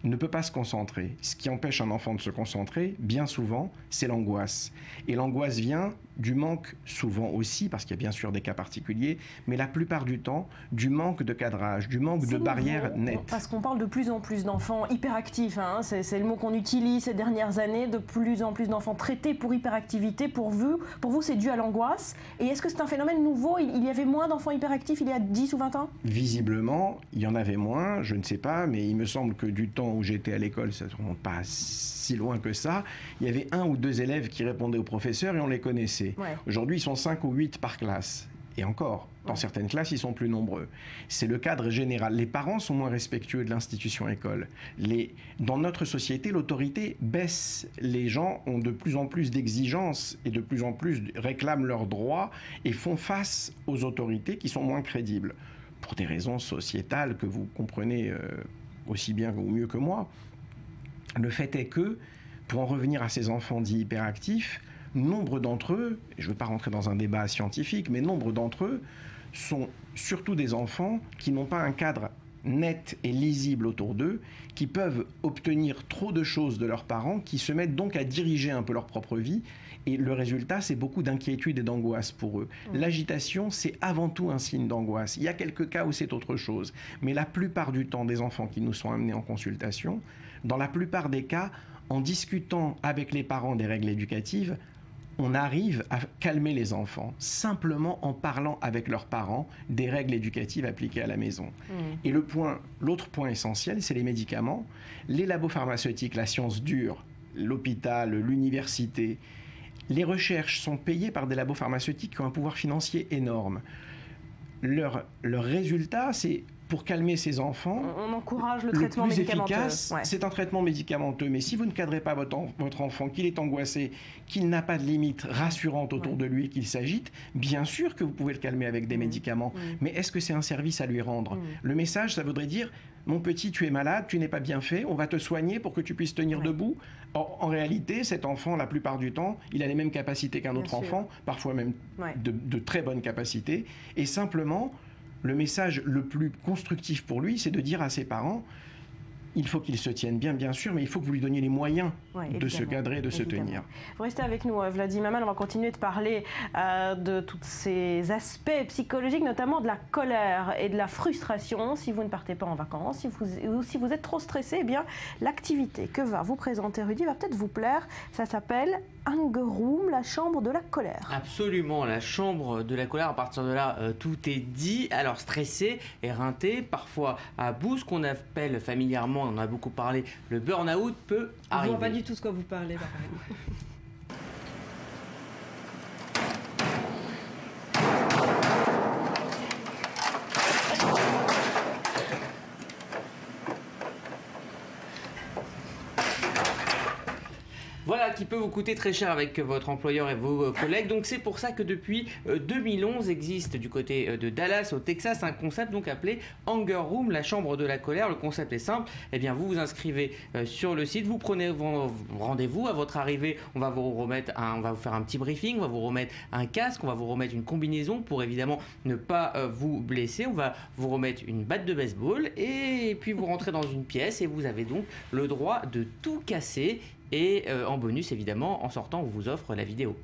ne peut pas se concentrer. Ce qui empêche un enfant de se concentrer, bien souvent, c'est l'angoisse. Et l'angoisse vient du manque, souvent aussi, parce qu'il y a bien sûr des cas particuliers, mais la plupart du temps, du manque de cadrage, du manque de barrières nettes.
Parce qu'on parle de plus en plus d'enfants hyperactifs, hein, c'est le mot qu'on utilise ces dernières années, de plus en plus d'enfants traités pour hyperactivité. Pour vous c'est dû à l'angoisse? Et est-ce que c'est un phénomène nouveau? Il y avait moins d'enfants hyperactifs il y a 10 ou 20 ans?
Visiblement, il y en avait moins, je ne sais pas, mais il me semble que du temps où j'étais à l'école, ça ne remonte pas si loin que ça, il y avait 1 ou 2 élèves qui répondaient au professeur et on les connaissait. Ouais. Aujourd'hui, ils sont 5 ou 8 par classe. Et encore, dans certaines classes, ils sont plus nombreux. C'est le cadre général. Les parents sont moins respectueux de l'institution école. Dans notre société, l'autorité baisse. Les gens ont de plus en plus d'exigences et de plus en plus réclament leurs droits et font face aux autorités qui sont moins crédibles. Pour des raisons sociétales que vous comprenez aussi bien ou mieux que moi. Le fait est que, pour en revenir à ces enfants dits hyperactifs, nombre d'entre eux, et je ne veux pas rentrer dans un débat scientifique, mais nombre d'entre eux sont surtout des enfants qui n'ont pas un cadre net et lisible autour d'eux, qui peuvent obtenir trop de choses de leurs parents, qui se mettent donc à diriger un peu leur propre vie, et le résultat, c'est beaucoup d'inquiétude et d'angoisse pour eux. L'agitation, c'est avant tout un signe d'angoisse. Il y a quelques cas où c'est autre chose, mais la plupart du temps des enfants qui nous sont amenés en consultation, dans la plupart des cas, en discutant avec les parents des règles éducatives, on arrive à calmer les enfants, simplement en parlant avec leurs parents des règles éducatives appliquées à la maison. Et l'autre point essentiel, c'est les médicaments. Les labos pharmaceutiques, la science dure, l'hôpital, l'université, les recherches sont payées par des labos pharmaceutiques qui ont un pouvoir financier énorme. Leur résultat, c'est pour calmer ces enfants,
on encourage le traitement médicamenteux.
Le plus efficace, c'est un traitement médicamenteux. Mais si vous ne cadrez pas votre enfant, qu'il est angoissé, qu'il n'a pas de limite rassurante autour de lui, qu'il s'agite, bien sûr que vous pouvez le calmer avec des médicaments. Mais est-ce que c'est un service à lui rendre? Le message, ça voudrait dire, mon petit, tu es malade, tu n'es pas bien fait, on va te soigner pour que tu puisses tenir debout. En réalité, cet enfant, la plupart du temps, il a les mêmes capacités qu'un autre enfant, parfois même de très bonnes capacités. Et simplement, le message le plus constructif pour lui, c'est de dire à ses parents, il faut qu'il se tienne bien sûr, mais il faut que vous lui donniez les moyens de se cadrer, de se tenir.
Vous restez avec nous, Vladimir Maman, on va continuer de parler de tous ces aspects psychologiques, notamment de la colère et de la frustration. Si vous ne partez pas en vacances, si vous êtes trop stressé, eh bien l'activité que va vous présenter Rudy va peut-être vous plaire. Ça s'appelle Anger Room, la chambre de la colère.
Absolument, la chambre de la colère. À partir de là, tout est dit. Alors stressé, éreinté, parfois à bout, ce qu'on appelle familièrement, on en a beaucoup parlé, le burn-out peut arriver.
Je vois pas du tout ce que vous parlez, par exemple.
Voilà, qui peut vous coûter très cher avec votre employeur et vos collègues. Donc c'est pour ça que depuis 2011 existe du côté de Dallas au Texas un concept donc appelé Anger Room, la chambre de la colère. Le concept est simple. Eh bien vous vous inscrivez sur le site, vous prenez rendez-vous à votre arrivée. On va vous faire un petit briefing, on va vous remettre un casque, on va vous remettre une combinaison pour évidemment ne pas vous blesser. On va vous remettre une batte de baseball et puis vous rentrez dans une pièce et vous avez donc le droit de tout casser. Et en bonus, évidemment, en sortant, on vous offre la vidéo.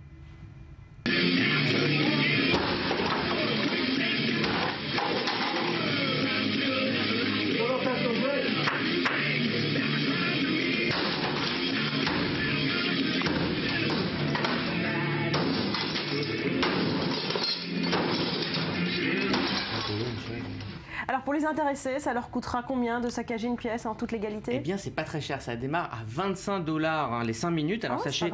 Alors pour les intéressés, ça leur coûtera combien de saccager une pièce en toute légalité?
Eh bien c'est pas très cher, ça démarre à 25 $, les 5 minutes. Alors sachez,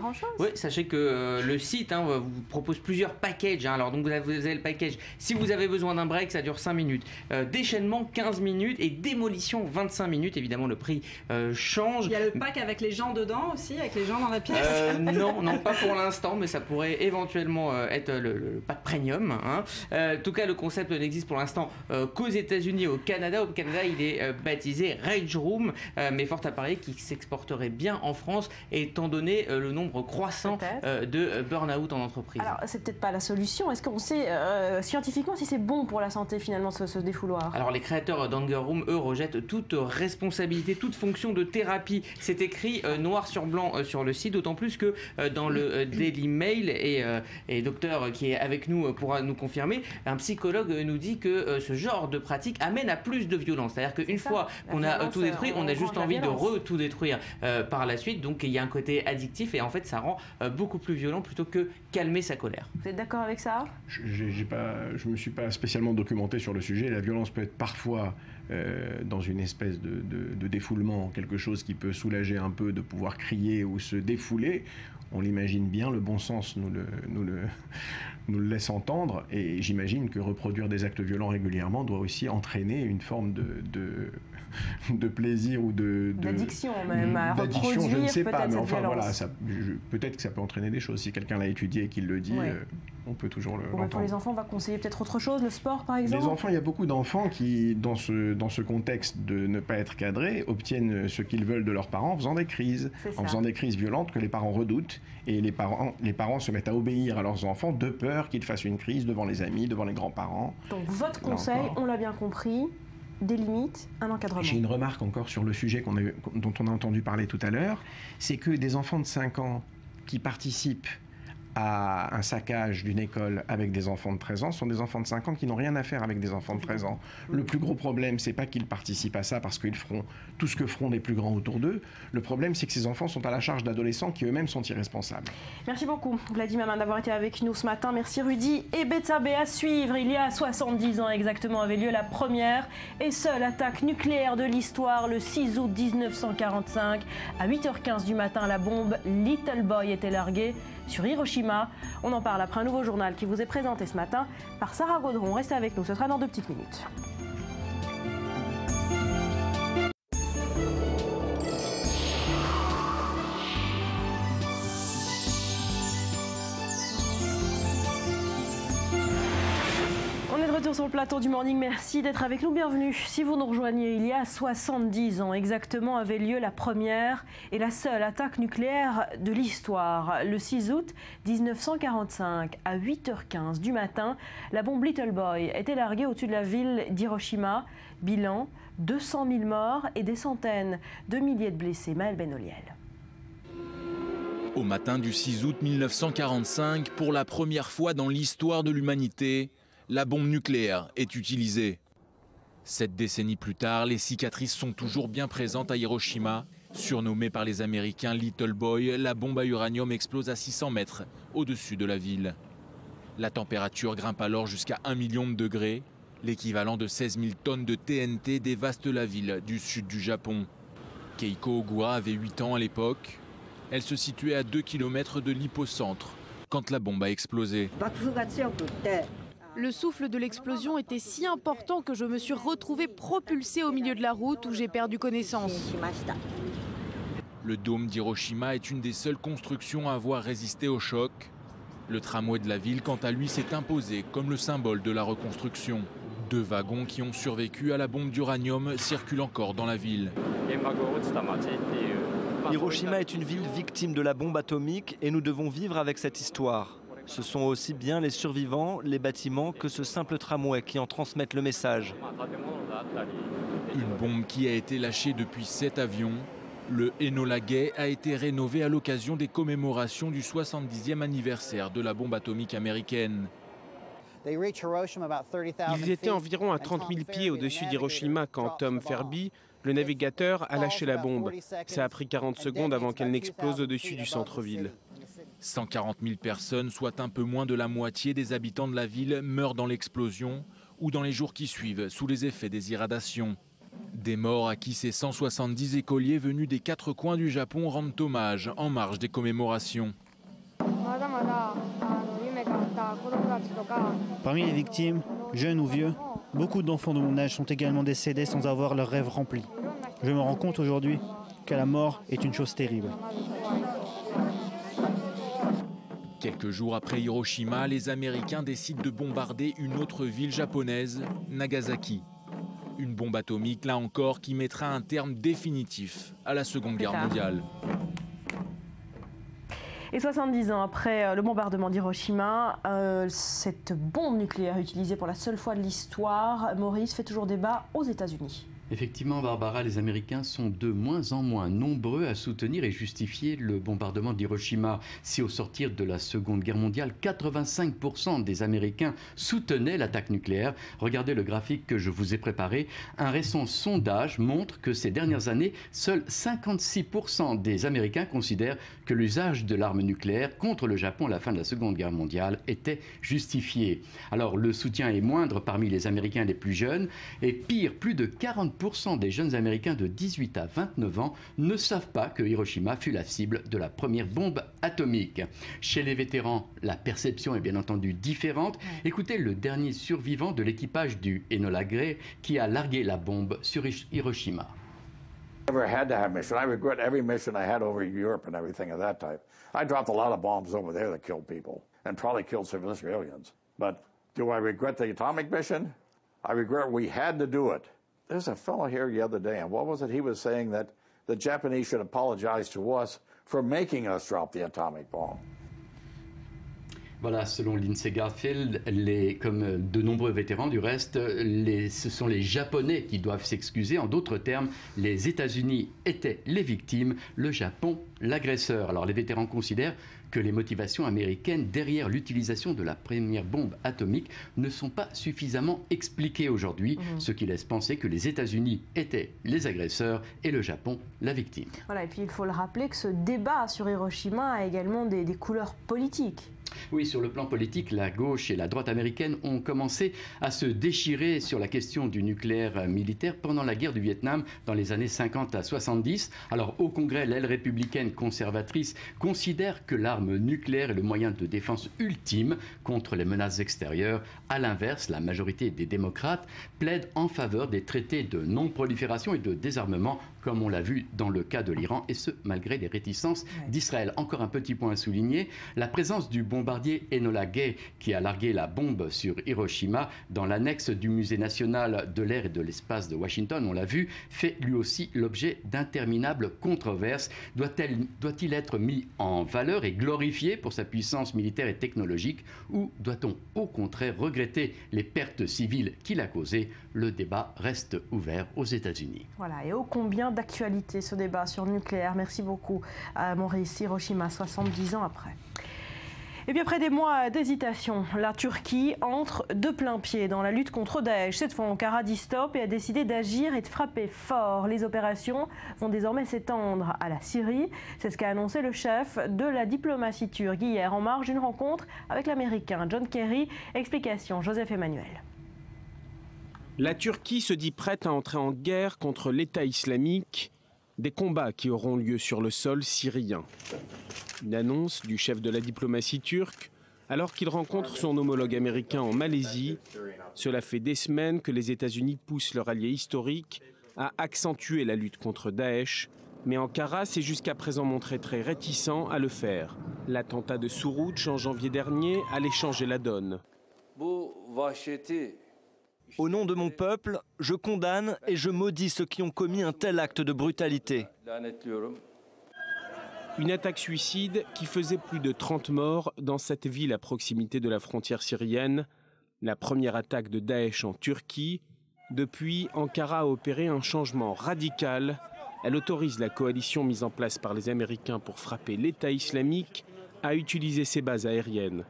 sachez que le site vous propose plusieurs packages. Alors donc vous avez le package, si vous avez besoin d'un break, ça dure 5 minutes. Déchaînement 15 minutes et démolition 25 minutes. Évidemment le prix change.
Il y a le pack avec les gens dedans aussi, avec les gens dans la pièce.
Non, pas pour l'instant, mais ça pourrait éventuellement être le pack premium. En tout cas le concept n'existe pour l'instant qu'aux États-Unis. Au Canada. Au Canada, il est baptisé Rage Room, mais fort à parier qu'il s'exporterait bien en France, étant donné le nombre croissant de burn-out en entreprise.
Alors, c'est peut-être pas la solution. Est-ce qu'on sait scientifiquement si c'est bon pour la santé, finalement, ce défouloir?
Alors, les créateurs d'Anger Room, eux, rejettent toute responsabilité, toute fonction de thérapie. C'est écrit noir sur blanc sur le site, d'autant plus que dans le Daily Mail, et docteur qui est avec nous pourra nous confirmer, un psychologue nous dit que ce genre de pratique amène à plus de violence. C'est-à-dire qu'une fois qu'on a tout détruit, on a juste envie de tout détruire par la suite. Donc il y a un côté addictif et en fait ça rend beaucoup plus violent plutôt que calmer sa colère.
Vous êtes d'accord avec ça?
Je me suis pas spécialement documenté sur le sujet. La violence peut être parfois dans une espèce de défoulement, quelque chose qui peut soulager un peu, de pouvoir crier ou se défouler. On l'imagine bien, le bon sens nous le laisse entendre, et j'imagine que reproduire des actes violents régulièrement doit aussi entraîner une forme de plaisir ou
d'addiction même, à
d'addiction, je ne sais pas, mais enfin
voilà,
peut-être que ça peut entraîner des choses. Si quelqu'un l'a étudié et qu'il le dit, on peut toujours l'entendre.
Pour les enfants, on va conseiller peut-être autre chose, le sport par exemple.
Les enfants, il y a beaucoup d'enfants qui, dans ce contexte de ne pas être cadrés, obtiennent ce qu'ils veulent de leurs parents en faisant des crises, violentes que les parents redoutent, et les parents se mettent à obéir à leurs enfants de peur qu'ils fassent une crise devant les amis, devant les grands-parents.
Donc votre conseil, on l'a bien compris, des limites, un encadrement.
J'ai une remarque encore sur le sujet dont on a entendu parler tout à l'heure, c'est que des enfants de 5 ans qui participent à un saccage d'une école avec des enfants de 13 ans sont des enfants de 5 ans qui n'ont rien à faire avec des enfants de 13 ans. Le plus gros problème, c'est pas qu'ils participent à ça parce qu'ils feront tout ce que feront les plus grands autour d'eux. Le problème, c'est que ces enfants sont à la charge d'adolescents qui eux-mêmes sont irresponsables.
Merci beaucoup, Vladimir Maman, d'avoir été avec nous ce matin. Merci Rudy et Betsabe. À suivre, il y a 70 ans exactement avait lieu la première et seule attaque nucléaire de l'histoire. Le 6 août 1945, à 8h15 du matin, la bombe Little Boy était larguée sur Hiroshima. On en parle après un nouveau journal qui vous est présenté ce matin par Sarah Gaudron. Restez avec nous, ce sera dans 2 petites minutes. On est de retour sur le plateau du Morning, merci d'être avec nous, bienvenue. Si vous nous rejoignez, il y a 70 ans exactement avait lieu la première et la seule attaque nucléaire de l'histoire. Le 6 août 1945, à 8h15 du matin, la bombe Little Boy était larguée au-dessus de la ville d'Hiroshima. Bilan, 200 000 morts et des centaines de milliers de blessés. Maël Benoliel.
Au matin du 6 août 1945, pour la première fois dans l'histoire de l'humanité, la bombe nucléaire est utilisée. 7 décennies plus tard, les cicatrices sont toujours bien présentes à Hiroshima, Surnommée par les Américains Little Boy, la bombe à uranium explose à 600 mètres au-dessus de la ville. La température grimpe alors jusqu'à 1 million de degrés. L'équivalent de 16 000 tonnes de TNT dévaste la ville du sud du Japon. Keiko Ogura avait 8 ans à l'époque. Elle se situait à 2 km de l'hypocentre quand la bombe a explosé.
Le souffle de l'explosion était si important que je me suis retrouvée propulsée au milieu de la route où j'ai perdu connaissance.
Le dôme d'Hiroshima est une des seules constructions à avoir résisté au choc. Le tramway de la ville, quant à lui, s'est imposé comme le symbole de la reconstruction. 2 wagons qui ont survécu à la bombe d'uranium circulent encore dans la ville.
Hiroshima est une ville victime de la bombe atomique et nous devons vivre avec cette histoire. Ce sont aussi bien les survivants, les bâtiments que ce simple tramway qui en transmettent le message.
Une bombe qui a été lâchée depuis 7 avions. Le Enola Gay a été rénové à l'occasion des commémorations du 70e anniversaire de la bombe atomique américaine.
Ils étaient environ à 30 000 pieds au-dessus d'Hiroshima quand Tom Ferby, le navigateur, a lâché la bombe. Ça a pris 40 secondes avant qu'elle n'explose au-dessus du centre-ville.
140 000 personnes, soit un peu moins de la moitié des habitants de la ville, meurent dans l'explosion ou dans les jours qui suivent sous les effets des irradiations. Des morts à qui ces 170 écoliers venus des 4 coins du Japon rendent hommage en marge des commémorations.
Parmi les victimes, jeunes ou vieux, beaucoup d'enfants de mon âge sont également décédés sans avoir leurs rêves remplis. Je me rends compte aujourd'hui que la mort est une chose terrible.
Quelques jours après Hiroshima, les Américains décident de bombarder une autre ville japonaise, Nagasaki. Une bombe atomique, là encore, qui mettra un terme définitif à la Seconde Guerre mondiale.
Et 70 ans après le bombardement d'Hiroshima, cette bombe nucléaire utilisée pour la seule fois de l'histoire, Maurice, fait toujours débat aux États-Unis.
Effectivement, Barbara, les Américains sont de moins en moins nombreux à soutenir et justifier le bombardement d'Hiroshima. Si au sortir de la Seconde Guerre mondiale, 85% des Américains soutenaient l'attaque nucléaire, regardez le graphique que je vous ai préparé. Un récent sondage montre que ces dernières années, seuls 56% des Américains considèrent que l'usage de l'arme nucléaire contre le Japon à la fin de la Seconde Guerre mondiale était justifié. Alors le soutien est moindre parmi les Américains les plus jeunes et pire, plus de 40% des jeunes Américains de 18 à 29 ans ne savent pas que Hiroshima fut la cible de la première bombe atomique. Chez les vétérans, la perception est bien entendu différente. Écoutez le dernier survivant de l'équipage du Enola Gay qui a largué la bombe sur Hiroshima.
I never had to have mission. I regret every mission I had over Europe and everything of that type. I dropped a lot of bombs over there that killed people and probably killed civilians. But do I regret the atomic mission? I regret we had to do it. There's a fellow here the other day, and what was it? He was saying that the Japanese should apologize to us for making us drop the atomic bomb.
Voilà, selon Lindsay Garfield, comme de nombreux vétérans du reste, ce sont les Japonais qui doivent s'excuser. En d'autres termes, les États-Unis étaient les victimes, le Japon l'agresseur. Alors les vétérans considèrent que les motivations américaines derrière l'utilisation de la première bombe atomique ne sont pas suffisamment expliquées aujourd'hui, ce qui laisse penser que les États-Unis étaient les agresseurs et le Japon la victime.
Voilà, et puis il faut le rappeler que ce débat sur Hiroshima a également des couleurs politiques.
Oui, sur le plan politique, la gauche et la droite américaine ont commencé à se déchirer sur la question du nucléaire militaire pendant la guerre du Vietnam dans les années 50 à 70. Alors au Congrès, l'aile républicaine conservatrice considère que l'arme nucléaire est le moyen de défense ultime contre les menaces extérieures. À l'inverse, la majorité des démocrates plaide en faveur des traités de non-prolifération et de désarmement, comme on l'a vu dans le cas de l'Iran, et ce, malgré les réticences d'Israël. Encore un petit point à souligner, la présence du bombardier Enola Gay, qui a largué la bombe sur Hiroshima, dans l'annexe du Musée national de l'air et de l'espace de Washington, on l'a vu, fait lui aussi l'objet d'interminables controverses. Doit-il être mis en valeur et glorifié pour sa puissance militaire et technologique, ou doit-on au contraire regretter les pertes civiles qu'il a causées? Le débat reste ouvert aux États-Unis.
Voilà, et ô combien d'actualité ce débat sur le nucléaire. Merci beaucoup à Maurice. Hiroshima, 70 ans après. Et puis après des mois d'hésitation, la Turquie entre de plein pied dans la lutte contre Daesh. Cette fois, Ankara dit stop et a décidé d'agir et de frapper fort. Les opérations vont désormais s'étendre à la Syrie. C'est ce qu'a annoncé le chef de la diplomatie turque hier en marge d'une rencontre avec l'Américain John Kerry. Explication, Joseph Emmanuel.
La Turquie se dit prête à entrer en guerre contre l'État islamique, des combats qui auront lieu sur le sol syrien. Une annonce du chef de la diplomatie turque alors qu'il rencontre son homologue américain en Malaisie. Cela fait des semaines que les États-Unis poussent leur allié historique à accentuer la lutte contre Daesh, mais Ankara s'est jusqu'à présent montré très réticent à le faire. L'attentat de Suruç en janvier dernier allait changer la donne.
Au nom de mon peuple, je condamne et je maudis ceux qui ont commis un tel acte de brutalité.
Une attaque suicide qui faisait plus de 30 morts dans cette ville à proximité de la frontière syrienne. La première attaque de Daesh en Turquie. Depuis, Ankara a opéré un changement radical. Elle autorise la coalition mise en place par les Américains pour frapper l'État islamique à utiliser ses bases aériennes.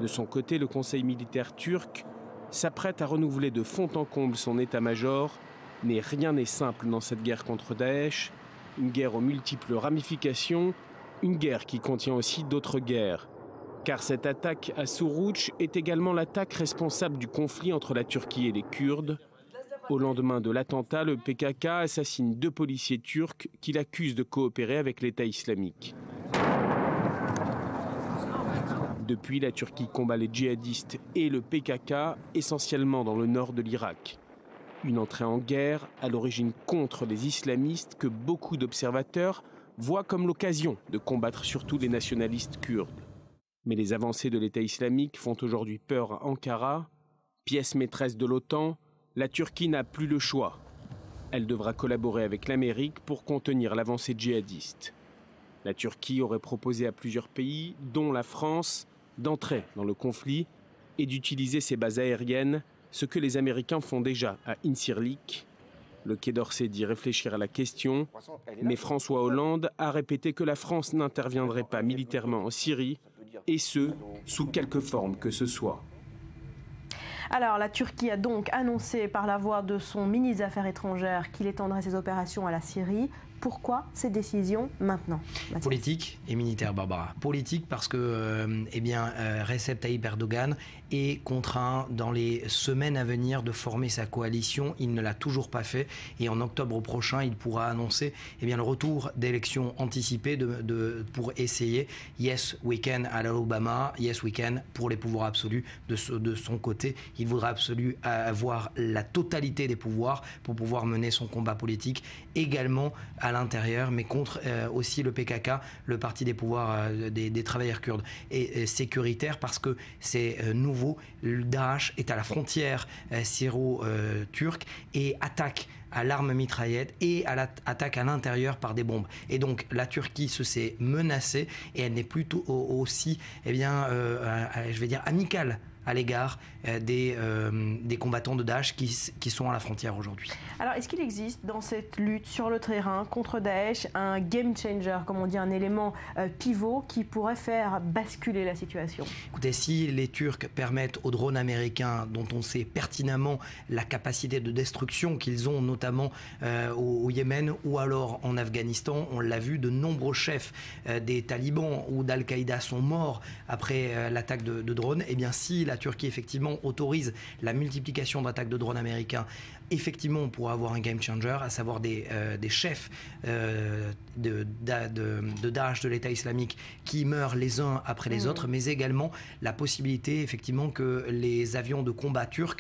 De son côté, le Conseil militaire turc s'apprête à renouveler de fond en comble son état-major. Mais rien n'est simple dans cette guerre contre Daesh. Une guerre aux multiples ramifications, une guerre qui contient aussi d'autres guerres. Car cette attaque à Suruç est également l'attaque responsable du conflit entre la Turquie et les Kurdes. Au lendemain de l'attentat, le PKK assassine 2 policiers turcs qui l'accusent de coopérer avec l'État islamique. Depuis, la Turquie combat les djihadistes et le PKK, essentiellement dans le nord de l'Irak. Une entrée en guerre à l'origine contre les islamistes que beaucoup d'observateurs voient comme l'occasion de combattre surtout les nationalistes kurdes. Mais les avancées de l'État islamique font aujourd'hui peur à Ankara. Pièce maîtresse de l'OTAN, la Turquie n'a plus le choix. Elle devra collaborer avec l'Amérique pour contenir l'avancée djihadiste. La Turquie aurait proposé à plusieurs pays, dont la France, d'entrer dans le conflit et d'utiliser ses bases aériennes, ce que les Américains font déjà à Incirlik. Le Quai d'Orsay dit réfléchir à la question, mais François Hollande a répété que la France n'interviendrait pas militairement en Syrie, et ce, sous quelque forme que ce soit.
Alors, la Turquie a donc annoncé par la voix de son ministre des Affaires étrangères qu'il étendrait ses opérations à la Syrie. Pourquoi ces décisions maintenant, Mathias?
Politique et militaire, Barbara. Politique parce que Recep Tayyip Erdogan est contraint dans les semaines à venir de former sa coalition. Il ne l'a toujours pas fait et en octobre prochain, il pourra annoncer le retour d'élections anticipées pour essayer Yes We Can à l'Obama, Yes We Can pour les pouvoirs absolus. De son côté, il voudra absolument avoir la totalité des pouvoirs pour pouvoir mener son combat politique également à l'intérieur, mais contre aussi le PKK, le parti des pouvoirs des travailleurs kurdes, et sécuritaire parce que c'est nouveau. Le Daesh est à la frontière syro-turque et attaque à l'arme mitraillette et attaque à l'intérieur par des bombes. Et donc la Turquie se sait menacée et elle n'est plutôt aussi, amicale à l'égard des combattants de Daesh qui sont à la frontière aujourd'hui.
Alors, est-ce qu'il existe dans cette lutte sur le terrain contre Daesh un game changer, comme on dit, un élément pivot qui pourrait faire basculer la situation?
Écoutez, si les Turcs permettent aux drones américains, dont on sait pertinemment la capacité de destruction qu'ils ont, notamment au Yémen ou alors en Afghanistan, on l'a vu, de nombreux chefs des talibans ou d'Al-Qaïda sont morts après l'attaque de drones. Eh bien, si la Turquie effectivement autorise la multiplication d'attaques de drones américains, effectivement on pourra avoir un game changer, à savoir des chefs de Daesh, de l'État islamique, qui meurent les uns après les autres, mais également la possibilité effectivement que les avions de combat turcs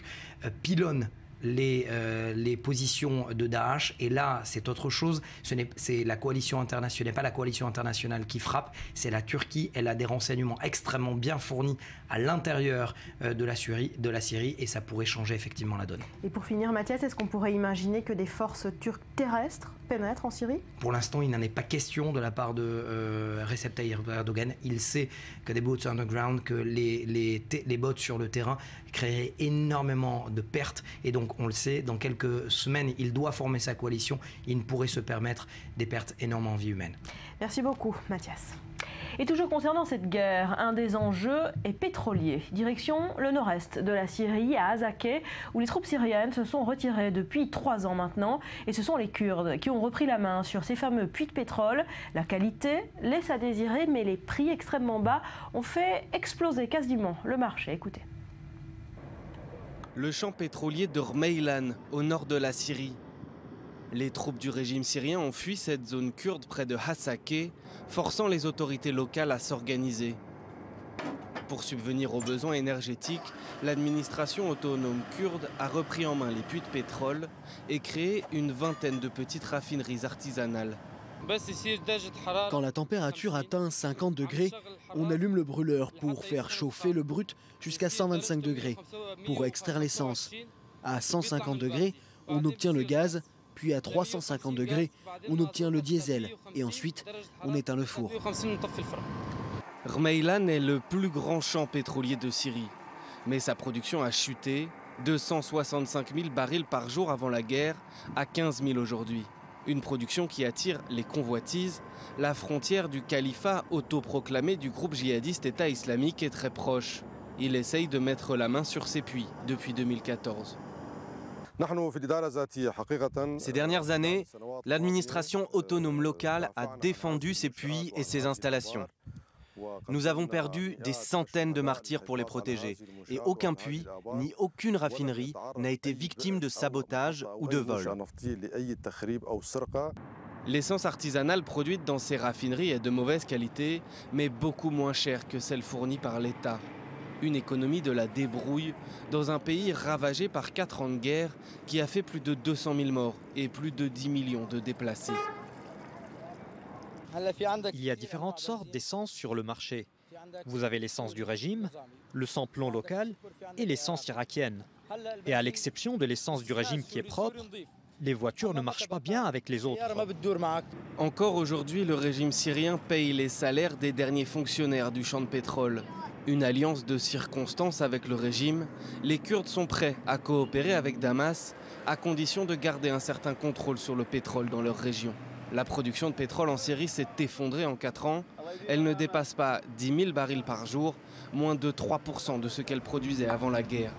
pilonnent les positions de Daesh. Et là, c'est autre chose. C'est la coalition internationale, pas la coalition internationale qui frappe, c'est la Turquie. Elle a des renseignements extrêmement bien fournis à l'intérieur de la Syrie, et ça pourrait changer effectivement la donne.
Et pour finir, Mathias, est-ce qu'on pourrait imaginer que des forces turques terrestres pénètrent en Syrie?
Pour l'instant, il n'en est pas question de la part de Recep Tayyip Erdogan. Il sait que des boats underground, que les boats sur le terrain créeraient énormément de pertes, et donc Donc on le sait, dans quelques semaines, il doit former sa coalition. Il ne pourrait se permettre des pertes énormes en vie humaine.
Merci beaucoup, Mathias. Et toujours concernant cette guerre, un des enjeux est pétrolier. Direction le nord-est de la Syrie, à Azakeh, où les troupes syriennes se sont retirées depuis 3 ans maintenant. Et ce sont les Kurdes qui ont repris la main sur ces fameux puits de pétrole. La qualité laisse à désirer, mais les prix extrêmement bas ont fait exploser quasiment le marché. Écoutez.
Le champ pétrolier de Rmeylan, au nord de la Syrie. Les troupes du régime syrien ont fui cette zone kurde près de Hasakeh, forçant les autorités locales à s'organiser. Pour subvenir aux besoins énergétiques, l'administration autonome kurde a repris en main les puits de pétrole et créé une vingtaine de petites raffineries artisanales.
Quand la température atteint 50 degrés, on allume le brûleur pour faire chauffer le brut jusqu'à 125 degrés, pour extraire l'essence. À 150 degrés, on obtient le gaz, puis à 350 degrés, on obtient le diesel, et ensuite, on éteint le four.
Rmeylan est le plus grand champ pétrolier de Syrie, mais sa production a chuté, 265 000 barils par jour avant la guerre, à 15 000 aujourd'hui. Une production qui attire les convoitises. La frontière du califat autoproclamé du groupe djihadiste État islamique est très proche. Il essaye de mettre la main sur ses puits depuis 2014.
Ces dernières années, l'administration autonome locale a défendu ses puits et ses installations. Nous avons perdu des centaines de martyrs pour les protéger et aucun puits ni aucune raffinerie n'a été victime de sabotage ou de vol.
L'essence artisanale produite dans ces raffineries est de mauvaise qualité, mais beaucoup moins chère que celle fournie par l'État. Une économie de la débrouille dans un pays ravagé par 4 ans de guerre qui a fait plus de 200 000 morts et plus de 10 millions de déplacés.
Il y a différentes sortes d'essence sur le marché. Vous avez l'essence du régime, le sans-plomb local et l'essence irakienne. Et à l'exception de l'essence du régime qui est propre, les voitures ne marchent pas bien avec les autres.
Encore aujourd'hui, le régime syrien paye les salaires des derniers fonctionnaires du champ de pétrole. Une alliance de circonstances avec le régime, les Kurdes sont prêts à coopérer avec Damas à condition de garder un certain contrôle sur le pétrole dans leur région. La production de pétrole en Syrie s'est effondrée en 4 ans. Elle ne dépasse pas 10 000 barils par jour, moins de 3% de ce qu'elle produisait avant la guerre.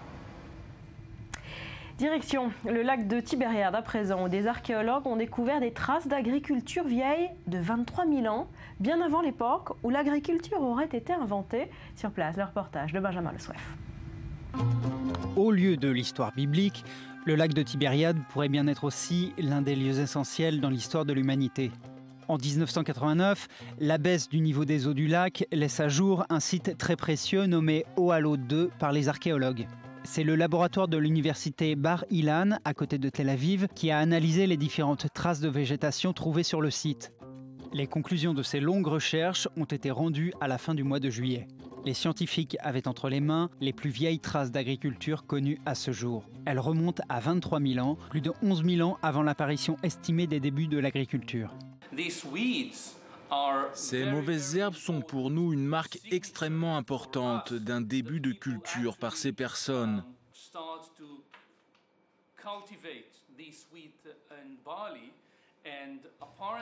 Direction le lac de Tibériade à présent, où des archéologues ont découvert des traces d'agriculture vieille de 23 000 ans, bien avant l'époque où l'agriculture aurait été inventée. Sur place, le reportage de Benjamin Le Souef.
Au lieu de l'histoire biblique, le lac de Tibériade pourrait bien être aussi l'un des lieux essentiels dans l'histoire de l'humanité. En 1989, la baisse du niveau des eaux du lac laisse à jour un site très précieux nommé Oalo 2 par les archéologues. C'est le laboratoire de l'université Bar Ilan, à côté de Tel Aviv, qui a analysé les différentes traces de végétation trouvées sur le site. Les conclusions de ces longues recherches ont été rendues à la fin du mois de juillet. Les scientifiques avaient entre les mains les plus vieilles traces d'agriculture connues à ce jour. Elles remontent à 23 000 ans, plus de 11 000 ans avant l'apparition estimée des débuts de l'agriculture.
Ces mauvaises herbes sont pour nous une marque extrêmement importante d'un début de culture par ces personnes.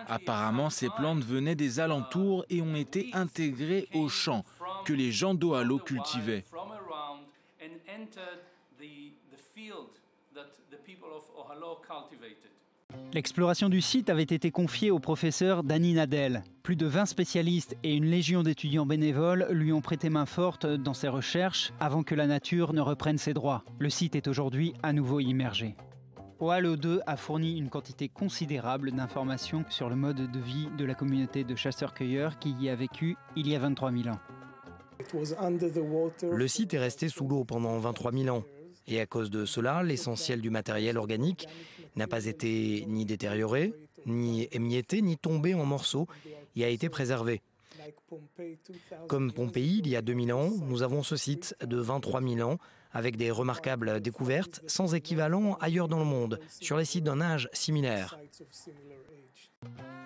Apparemment, ces plantes venaient des alentours et ont été intégrées aux champs que les gens d'Oalo cultivaient.
L'exploration du site avait été confiée au professeur Dani Nadel. Plus de 20 spécialistes et une légion d'étudiants bénévoles lui ont prêté main forte dans ses recherches avant que la nature ne reprenne ses droits. Le site est aujourd'hui à nouveau immergé. Oalo 2 a fourni une quantité considérable d'informations sur le mode de vie de la communauté de chasseurs-cueilleurs qui y a vécu il y a 23 000 ans.
Le site est resté sous l'eau pendant 23 000 ans. Et à cause de cela, l'essentiel du matériel organique n'a pas été ni détérioré, ni émietté, ni tombé en morceaux et a été préservé. Comme Pompéi, il y a 2000 ans, nous avons ce site de 23 000 ans avec des remarquables découvertes sans équivalent ailleurs dans le monde, sur les sites d'un âge similaire.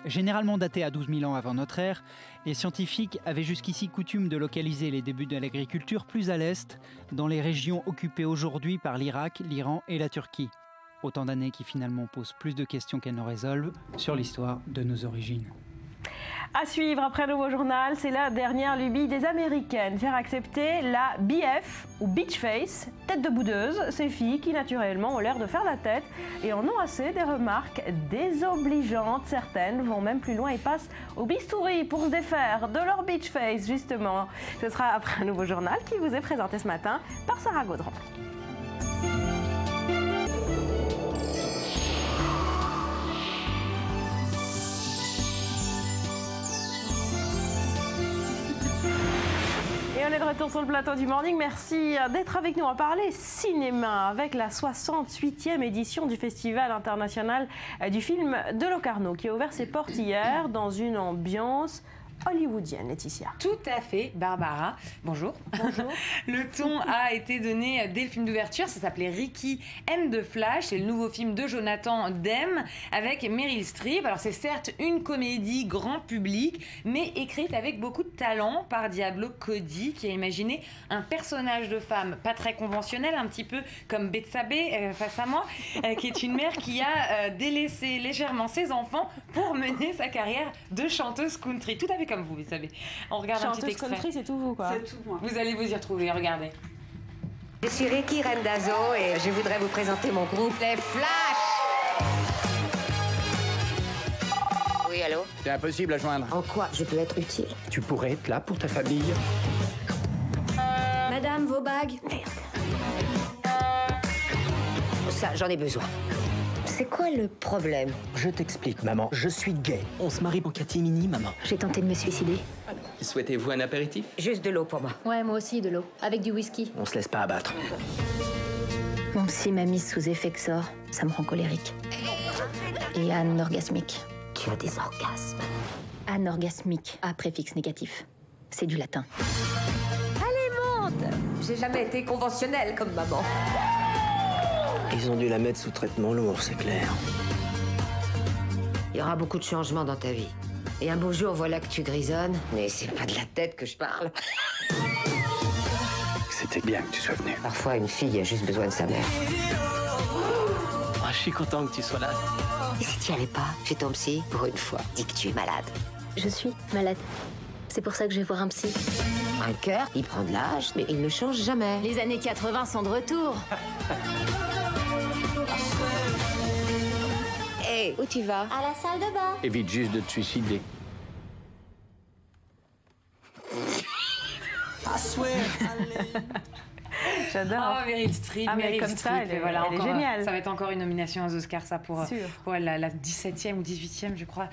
Généralement daté à 12 000 ans avant notre ère, les scientifiques avaient jusqu'ici coutume de localiser les débuts de l'agriculture plus à l'est, dans les régions occupées aujourd'hui par l'Irak, l'Iran et la Turquie. Autant d'années qui finalement posent plus de questions qu'elles ne résolvent sur l'histoire de nos origines.
À suivre après un nouveau journal, c'est la dernière lubie des Américaines. Faire accepter la BF ou Beach Face, tête de boudeuse, ces filles qui naturellement ont l'air de faire la tête et en ont assez des remarques désobligeantes. Certaines vont même plus loin et passent au bistouri pour se défaire de leur Beach Face justement. Ce sera après un nouveau journal qui vous est présenté ce matin par Sarah Gaudran. Et on est de retour sur le plateau du Morning. Merci d'être avec nous. On va parler cinéma avec la 68e édition du Festival international du film de Locarno qui a ouvert ses portes hier dans une ambiance hollywoodienne, Laetitia.
Tout à fait, Barbara. Bonjour.
Bonjour.
Le ton a été donné dès le film d'ouverture. Ça s'appelait Ricky and the Flash. C'est le nouveau film de Jonathan Demme avec Meryl Streep. Alors c'est certes une comédie grand public, mais écrite avec beaucoup de talent par Diablo Cody, qui a imaginé un personnage de femme pas très conventionnel, un petit peu comme Betsabé face à moi, qui est une mère qui a délaissé légèrement ses enfants pour mener sa carrière de chanteuse country. Tout à fait comme vous savez. On regarde un petit extrait.
Country, c'est tout vous, quoi.
C'est tout moi. Vous allez vous y retrouver, regardez.
Je suis Ricky Rendazzo et je voudrais vous présenter mon groupe, les Flash. Oui, allô?
C'est impossible à joindre.
En quoi je peux être utile?
Tu pourrais être là pour ta famille.
Madame, vos bagues? Merde. Ça, j'en ai besoin. C'est quoi le problème?
Je t'explique, maman. Je suis gay. On se marie en catimini, maman.
J'ai tenté de me suicider.
Souhaitez-vous un apéritif?
Juste de l'eau pour moi.
Ouais, moi aussi, de l'eau. Avec du whisky.
On se laisse pas abattre.
Mon psy m'a mise sous Effexor. Ça me rend colérique. Et anorgasmique.
Tu as des orgasmes.
Anorgasmique, à préfixe négatif. C'est du latin.
Allez, monte! J'ai jamais été conventionnelle comme maman.
Ils ont dû la mettre sous traitement lourd, c'est clair.
Il y aura beaucoup de changements dans ta vie. Et un beau jour, voilà que tu grisonnes. Mais c'est pas de la tête que je parle.
C'était bien que tu sois venu.
Parfois, une fille a juste besoin de sa mère.
Je suis content que tu sois là.
Et si tu y allais pas chez ton psy, pour une fois, dis que tu es malade.
Je suis malade. C'est pour ça que je vais voir un psy.
Un cœur, il prend de l'âge, mais il ne change jamais.
Les années 80 sont de retour.
Hé, où tu vas?
À la salle de bain.
Évite juste de te suicider.
J'adore.
Oh, Meryl Streep.
Ah, mais
Meryl
comme
Streep.
ça, elle
voilà,
est
encore,
géniale.
Ça va être encore une nomination aux Oscars, ça, pour la 17e ou 18e, je crois.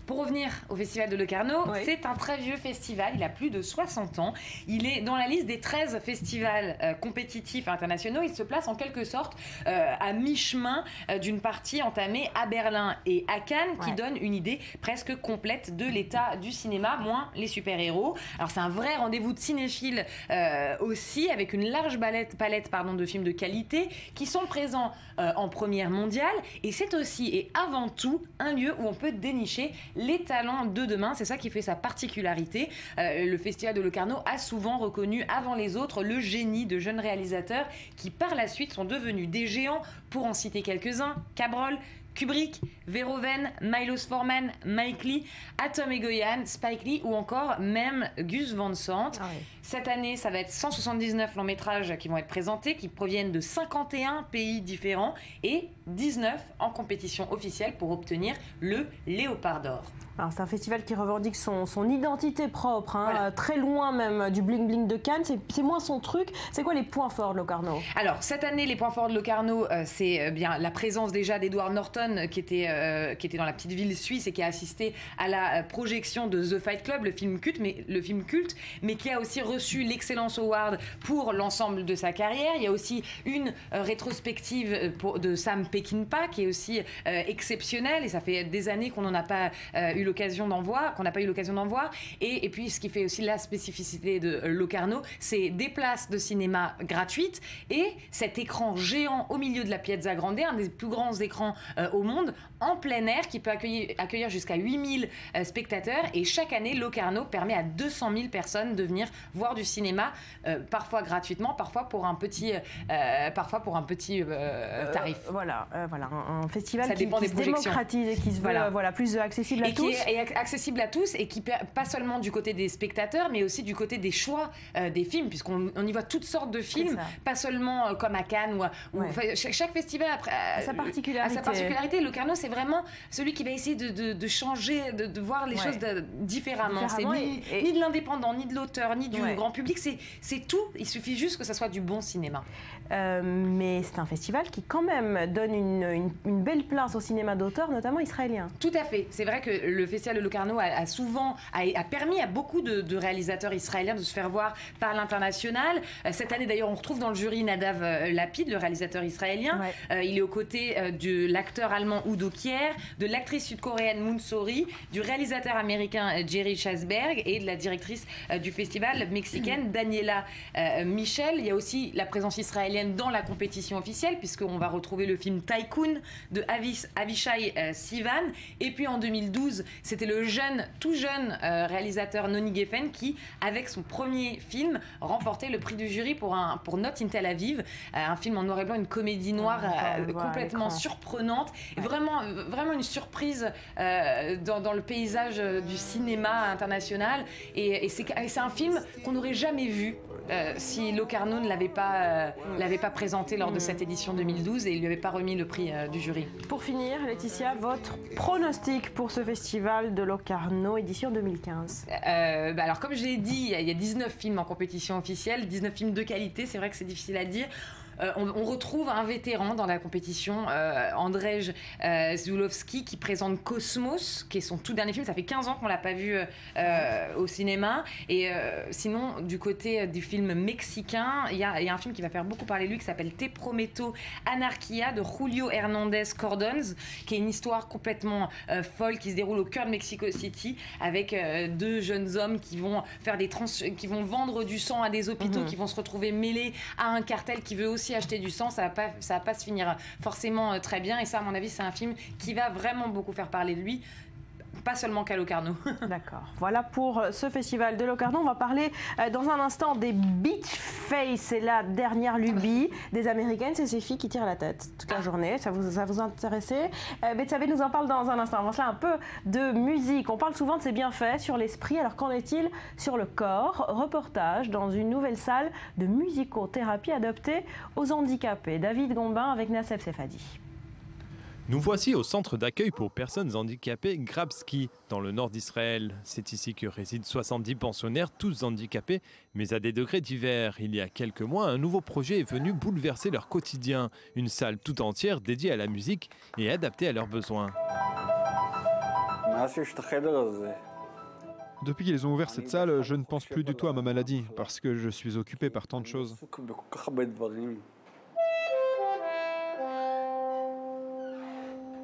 Pour revenir au Festival de Locarno, c'est un très vieux festival, il a plus de 60 ans. Il est dans la liste des 13 festivals compétitifs internationaux. Il se place en quelque sorte à mi-chemin d'une partie entamée à Berlin et à Cannes, qui donne une idée presque complète de l'état du cinéma, moins les super-héros. Alors c'est un vrai rendez-vous de cinéphiles aussi, avec une large palette de films de qualité qui sont présents en première mondiale. Et c'est aussi et avant tout un lieu où on peut dénicher les talents de demain. C'est ça qui fait sa particularité. Le Festival de Locarno a souvent reconnu avant les autres le génie de jeunes réalisateurs qui par la suite sont devenus des géants. Pour en citer quelques-uns, Cabrol, Kubrick, Verhoeven, Milos Forman, Mike Leigh, Atom Egoyan, Spike Lee ou encore même Gus Van Sant. Cette année, ça va être 179 longs métrages qui vont être présentés, qui proviennent de 51 pays différents et 19 en compétition officielle pour obtenir le Léopard d'or.
Alors, c'est un festival qui revendique son identité propre, hein, très loin même du bling-bling de Cannes. C'est moins son truc. C'est quoi les points forts de Locarno?
Alors, cette année, les points forts de Locarno, c'est bien la présence déjà d'Edward Norton, qui était dans la petite ville suisse et qui a assisté à la projection de The Fight Club, le film culte, mais qui a aussi reçu l'Excellence Award pour l'ensemble de sa carrière. Il y a aussi une rétrospective de Sam Peckinpah qui est aussi exceptionnelle, et ça fait des années qu'on n'en a pas eu l'occasion d'en voir, qu'on n'a pas eu l'occasion d'en voir. Et puis, ce qui fait aussi la spécificité de Locarno, c'est des places de cinéma gratuites et cet écran géant au milieu de la Piazza Grande, un des plus grands écrans au monde, en plein air, qui peut accueillir jusqu'à 8000 spectateurs. Et chaque année, Locarno permet à 200 000 personnes de venir voir du cinéma, parfois gratuitement, parfois pour un petit tarif.
Voilà, un festival
ça
qui
se
démocratise et qui se veut plus accessible à tous.
Qui est accessible à tous et qui, pas seulement du côté des spectateurs, mais aussi du côté des choix des films, puisqu'on y voit toutes sortes de films, pas seulement comme à Cannes. Chaque festival a sa particularité. Locarno, c'est vraiment celui qui va essayer de changer, de voir les choses différemment. C'est ni de l'indépendant, ni de l'auteur, ni du grand public. C'est tout. Il suffit juste que ça soit du bon cinéma.
Mais c'est un festival qui quand même donne une belle place au cinéma d'auteur, notamment israélien.
Tout à fait. C'est vrai que le festival de Locarno a permis à beaucoup de réalisateurs israéliens de se faire voir par l'international. Cette année d'ailleurs, on retrouve dans le jury Nadav Lapid, le réalisateur israélien. Il est aux côtés de l'acteur allemand Udo Kier, de l'actrice sud-coréenne Moon Sori, du réalisateur américain Jerry Schasberg et de la directrice du festival mexicaine Daniela Michel. Il y a aussi la présence israélienne dans la compétition officielle, puisqu'on va retrouver le film Tycoon de Avishai Sivan. Et puis en 2012, c'était le tout jeune réalisateur Noni Geffen qui, avec son premier film, remportait le prix du jury pour Not in Tel Aviv, un film en noir et blanc, une comédie noire complètement surprenante, et vraiment une surprise dans le paysage du cinéma international. Et c'est un film qu'on n'aurait jamais vu si Locarno ne l'avait pas présenté lors de cette édition 2012 et il lui avait pas remis le prix du jury.
Pour finir, Laetitia, votre pronostic pour ce festival de Locarno édition 2015?
Alors comme je l'ai dit, il y a 19 films en compétition officielle, 19 films de qualité, c'est vrai que c'est difficile à dire. On retrouve un vétéran dans la compétition, Andrzej Zulowski, qui présente Cosmos, qui est son tout dernier film. Ça fait 15 ans qu'on ne l'a pas vu au cinéma. Et sinon, du côté du film mexicain, il y a un film qui va faire beaucoup parler de lui, qui s'appelle Te Prometo Anarquia, de Julio Hernandez Cordons, qui est une histoire complètement folle, qui se déroule au cœur de Mexico City, avec deux jeunes hommes qui vont qui vont vendre du sang à des hôpitaux, qui vont se retrouver mêlés à un cartel qui veut aussi acheter du sang. Ça va pas se finir forcément très bien, et ça, à mon avis, c'est un film qui va vraiment beaucoup faire parler de lui, pas seulement qu'à Locarno.
D'accord. Voilà pour ce festival de Locarno. On va parler dans un instant des Beach Face. C'est la dernière lubie des Américaines. C'est ces filles qui tirent la tête toute la journée. Ça vous intéressait? Betsabe nous en parle dans un instant. On va se là un peu de musique. On parle souvent de ses bienfaits sur l'esprit. Alors qu'en est-il sur le corps? Reportage dans une nouvelle salle de musicothérapie adaptée aux handicapés. David Gombin avec Nassef Sefadi.
Nous voici au centre d'accueil pour personnes handicapées Grabski, dans le nord d'Israël. C'est ici que résident 70 pensionnaires, tous handicapés, mais à des degrés divers. Il y a quelques mois, un nouveau projet est venu bouleverser leur quotidien. Une salle tout entière dédiée à la musique et adaptée à leurs besoins.
Depuis qu'ils ont ouvert cette salle, je ne pense plus du tout à ma maladie, parce que je suis occupé par tant de choses.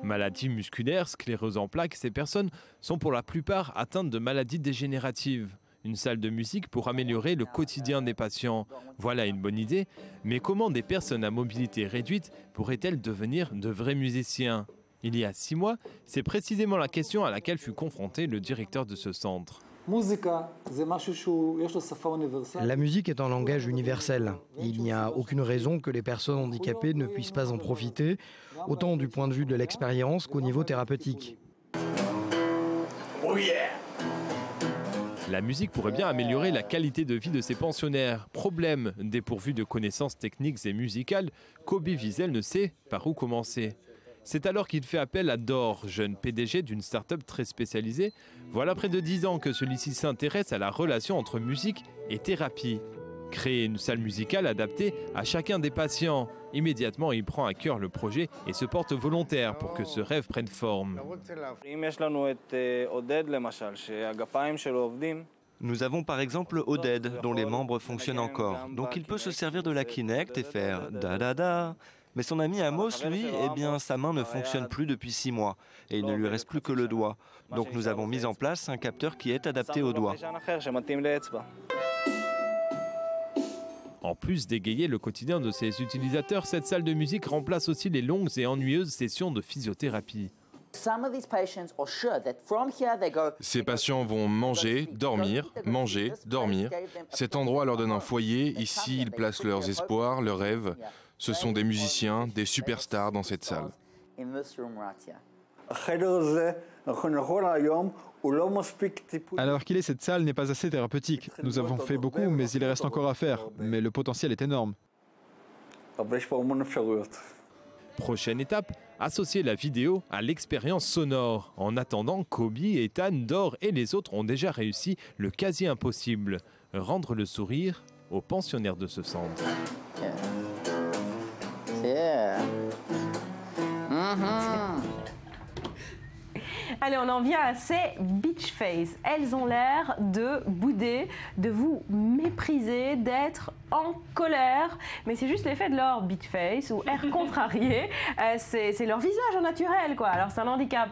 Maladies musculaires, sclérose en plaques, ces personnes sont pour la plupart atteintes de maladies dégénératives. Une salle de musique pour améliorer le quotidien des patients. Voilà une bonne idée, mais comment des personnes à mobilité réduite pourraient-elles devenir de vrais musiciens? Il y a 6 mois, c'est précisément la question à laquelle fut confronté le directeur de ce centre.
La musique est un langage universel. Il n'y a aucune raison que les personnes handicapées ne puissent pas en profiter, autant du point de vue de l'expérience qu'au niveau thérapeutique.
Oh yeah! La musique pourrait bien améliorer la qualité de vie de ces pensionnaires. Problème, dépourvu de connaissances techniques et musicales, Kobe Wiesel ne sait par où commencer. C'est alors qu'il fait appel à Dor, jeune PDG d'une start-up très spécialisée. Voilà près de 10 ans que celui-ci s'intéresse à la relation entre musique et thérapie. Créer une salle musicale adaptée à chacun des patients. Immédiatement, il prend à cœur le projet et se porte volontaire pour que ce rêve prenne forme.
Nous avons par exemple Oded, dont les membres fonctionnent encore. Donc il peut se servir de la Kinect et faire da-da-da. Mais son ami Amos, lui, eh bien, sa main ne fonctionne plus depuis 6 mois et il ne lui reste plus que le doigt. Donc nous avons mis en place un capteur qui est adapté au doigt.
En plus d'égayer le quotidien de ses utilisateurs, cette salle de musique remplace aussi les longues et ennuyeuses sessions de physiothérapie.
Ces patients vont manger, dormir. Cet endroit leur donne un foyer. Ici, ils placent leurs espoirs, leurs rêves. Ce sont des musiciens, des superstars dans cette salle.
Alors qu'il est, cette salle n'est pas assez thérapeutique. Nous avons fait beaucoup, mais il reste encore à faire. Mais le potentiel est énorme.
Prochaine étape, associer la vidéo à l'expérience sonore. En attendant, Kobe, Ethan, Dor et les autres ont déjà réussi le quasi impossible, rendre le sourire aux pensionnaires de ce centre.
Allez, on en vient à ces bitch face. Elles ont l'air de bouder, de vous mépriser, d'être en colère. Mais c'est juste l'effet de leur bitch face ou air contrarié. C'est leur visage en naturel, quoi. Alors c'est un handicap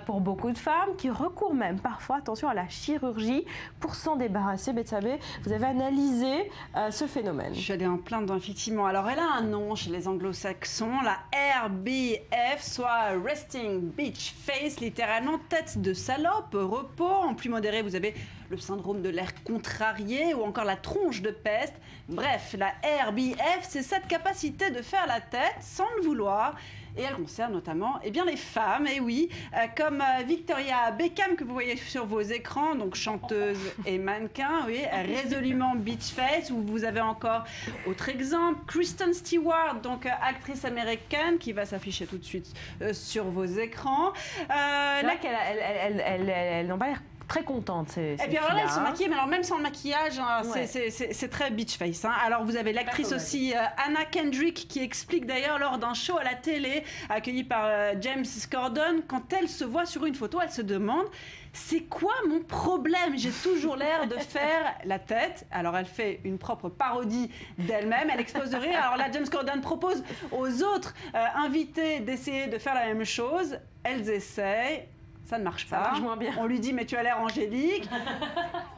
pour beaucoup de femmes qui recourent même parfois, attention, à la chirurgie pour s'en débarrasser. Betsabé, vous avez analysé ce phénomène.
Je suis allée en plein dedans, effectivement. Alors elle a un nom chez les anglo-saxons, la RBF, soit Resting Bitch Face, littéralement tête de salope, repos. En plus modéré, vous avez le syndrome de l'air contrarié ou encore la tronche de peste. Bref, la RBF, c'est cette capacité de faire la tête sans le vouloir. Et elle concerne notamment les femmes, et oui, comme Victoria Beckham que vous voyez sur vos écrans, donc chanteuse et mannequin, oui, résolument beach face. Ou vous avez encore autre exemple, Kristen Stewart, donc actrice américaine qui va s'afficher tout de suite sur vos écrans.
C'est vrai qu'elles n'ont pas l'air très contente.
Et puis alors là, elles sont maquillées, mais alors même sans le maquillage, hein, ouais. C'est très beach face. Hein. Alors vous avez l'actrice aussi Anna Kendrick qui explique d'ailleurs lors d'un show à la télé accueilli par James Corden, quand elle se voit sur une photo, elle se demande: c'est quoi mon problème? J'ai toujours l'air de faire la tête. Alors elle fait une propre parodie d'elle-même, elle explose de rire. Alors là, James Corden propose aux autres invités d'essayer de faire la même chose. Elles essayent. Ça ne marche pas.
Ça marche moins bien.
On lui dit mais tu as l'air angélique.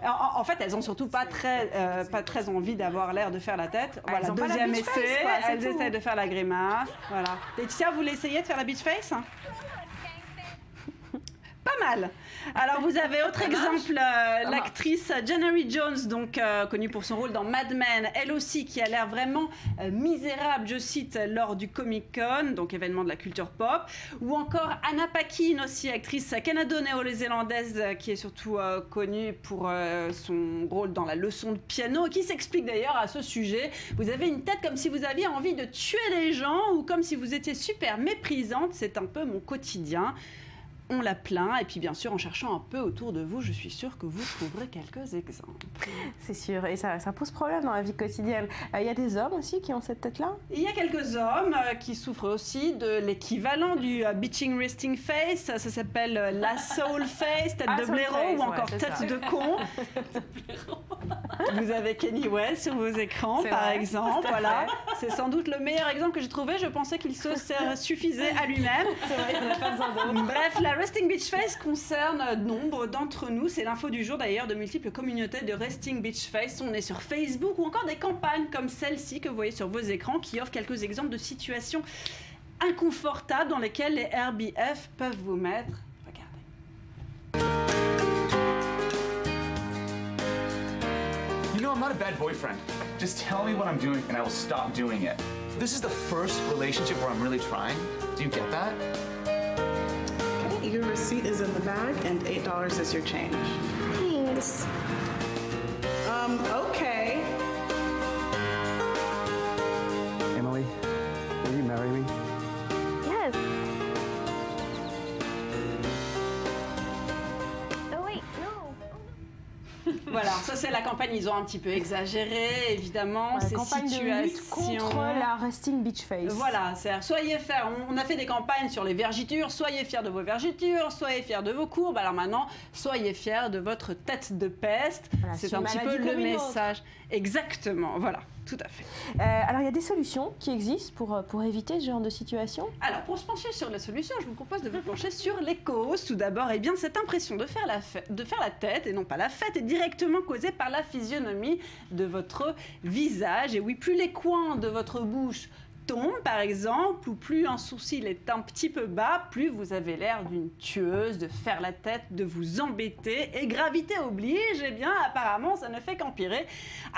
En fait, elles ont surtout pas très envie d'avoir l'air de faire la tête. Voilà, deuxième essai, elles essaient de faire la grimace. Voilà. Laetitia, vous voulez essayer de faire la beach face? Pas mal. Alors vous avez autre exemple, l'actrice January Jones, donc connue pour son rôle dans Mad Men, elle aussi qui a l'air vraiment misérable, je cite, lors du Comic Con, donc événement de la culture pop. Ou encore Anna Paquin, aussi actrice canado-néo-zélandaise qui est surtout connue pour son rôle dans La leçon de piano, qui s'explique d'ailleurs à ce sujet. Vous avez une tête comme si vous aviez envie de tuer les gens ou comme si vous étiez super méprisante, c'est un peu mon quotidien. On la plaint, et puis bien sûr en cherchant un peu autour de vous, je suis sûre que vous trouverez quelques exemples.
C'est sûr, et ça pose problème dans la vie quotidienne. Il y a des hommes aussi qui ont cette tête-là?
Il y a quelques hommes qui souffrent aussi de l'équivalent du bitching resting face, ça s'appelle la soul face, tête de blaireau, ou encore tête de con. Vous avez Kenny West sur vos écrans par exemple, voilà. C'est sans doute le meilleur exemple que j'ai trouvé, je pensais qu'il se suffisait à lui-même.
C'est vrai, il n'y en a pas besoin d'autre.
Bref, la Resting Beach Face concerne nombre d'entre nous. C'est l'info du jour d'ailleurs. De multiples communautés de Resting Beach Face. On est sur Facebook ou encore des campagnes comme celle-ci que vous voyez sur vos écrans qui offrent quelques exemples de situations inconfortables dans lesquelles les RBF peuvent vous mettre. Regardez.
You know, I'm not a bad boyfriend. Just tell me what I'm doing and I will stop doing it. This is the first relationship where I'm really trying. Do you get that?
Your receipt is in the bag, and $8 is your change.
Thanks.
Okay.
Emily, will you marry me?
Yes. Oh wait, no.
Voilà, Alors ça c'est la campagne, ils ont un petit peu exagéré, évidemment.
La campagne de lutte contre la resting beach face.
Voilà, c'est-à-dire soyez fiers. On a fait des campagnes sur les vergitures, soyez fiers de vos vergitures, soyez fiers de vos courbes. Alors maintenant, soyez fiers de votre tête de peste. Voilà, c'est un petit peu le message. Exactement, voilà, tout à fait.
Alors il y a des solutions qui existent pour éviter ce genre de situation?
Alors pour se pencher sur la solution, je vous propose de vous pencher sur les causes. Tout d'abord, eh bien cette impression de faire la tête, et non pas la fête, est directement causée par la physionomie de votre visage. Et oui, plus les coins de votre bouche tombent, par exemple, ou plus un sourcil est un petit peu bas, plus vous avez l'air d'une tueuse, de faire la tête, de vous embêter. Et gravité oblige, eh bien, apparemment, ça ne fait qu'empirer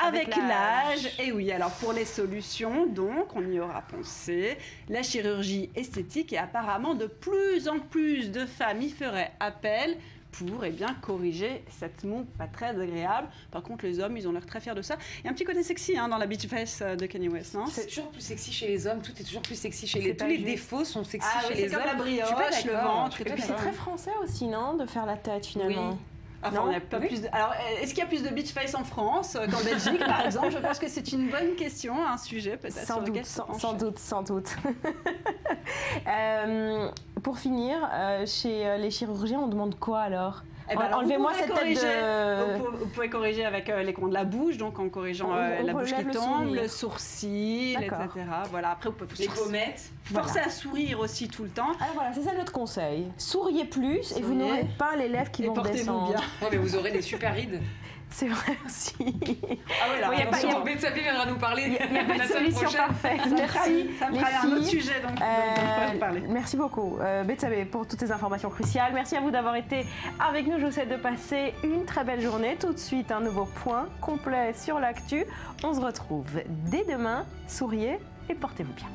avec l'âge. Et oui, alors pour les solutions, donc, on y aura pensé, la chirurgie esthétique, et apparemment, de plus en plus de femmes y feraient appel pour corriger cette moue pas très agréable. Par contre, les hommes, ils ont l'air très fiers de ça. Il y a un petit côté sexy dans la beach face de Kanye West, non?
C'est toujours plus sexy chez les hommes, tout est toujours plus sexy chez les hommes. Tous les défauts sont sexy chez les hommes.
C'est comme la brioche, le ventre.
Et puis c'est très français aussi, non? De faire la tête, finalement.
Oui. Enfin, on a pas plus de... Alors, est-ce qu'il y a plus de beach face en France qu'en Belgique, par exemple? Je pense que c'est une bonne question, un sujet peut-être.
Sans doute. Pour finir, chez les chirurgiens, on demande quoi alors? Enlevez-moi cette tête de...
Vous pouvez corriger avec les coins de la bouche, donc en corrigeant la bouche qui tombe, le sourcil, etc. Voilà. Après, vous pouvez
les pommettes.
Forcer à sourire aussi tout le temps.
Alors voilà, c'est ça notre conseil. Souriez plus et vous n'aurez pas les lèvres qui vont descendre.
Bien. Ouais, mais vous aurez des super rides.
C'est vrai aussi.
Ah ouais, alors, Betsabi viendra nous parler.
Il n'y a pas de solution parfaite. Merci.
Ça me fera un autre sujet, donc on peut en parler.
Merci beaucoup, Betsabi, pour toutes ces informations cruciales. Merci à vous d'avoir été avec nous. Je vous souhaite de passer une très belle journée. Tout de suite, un nouveau point complet sur l'actu. On se retrouve dès demain. Souriez et portez-vous bien.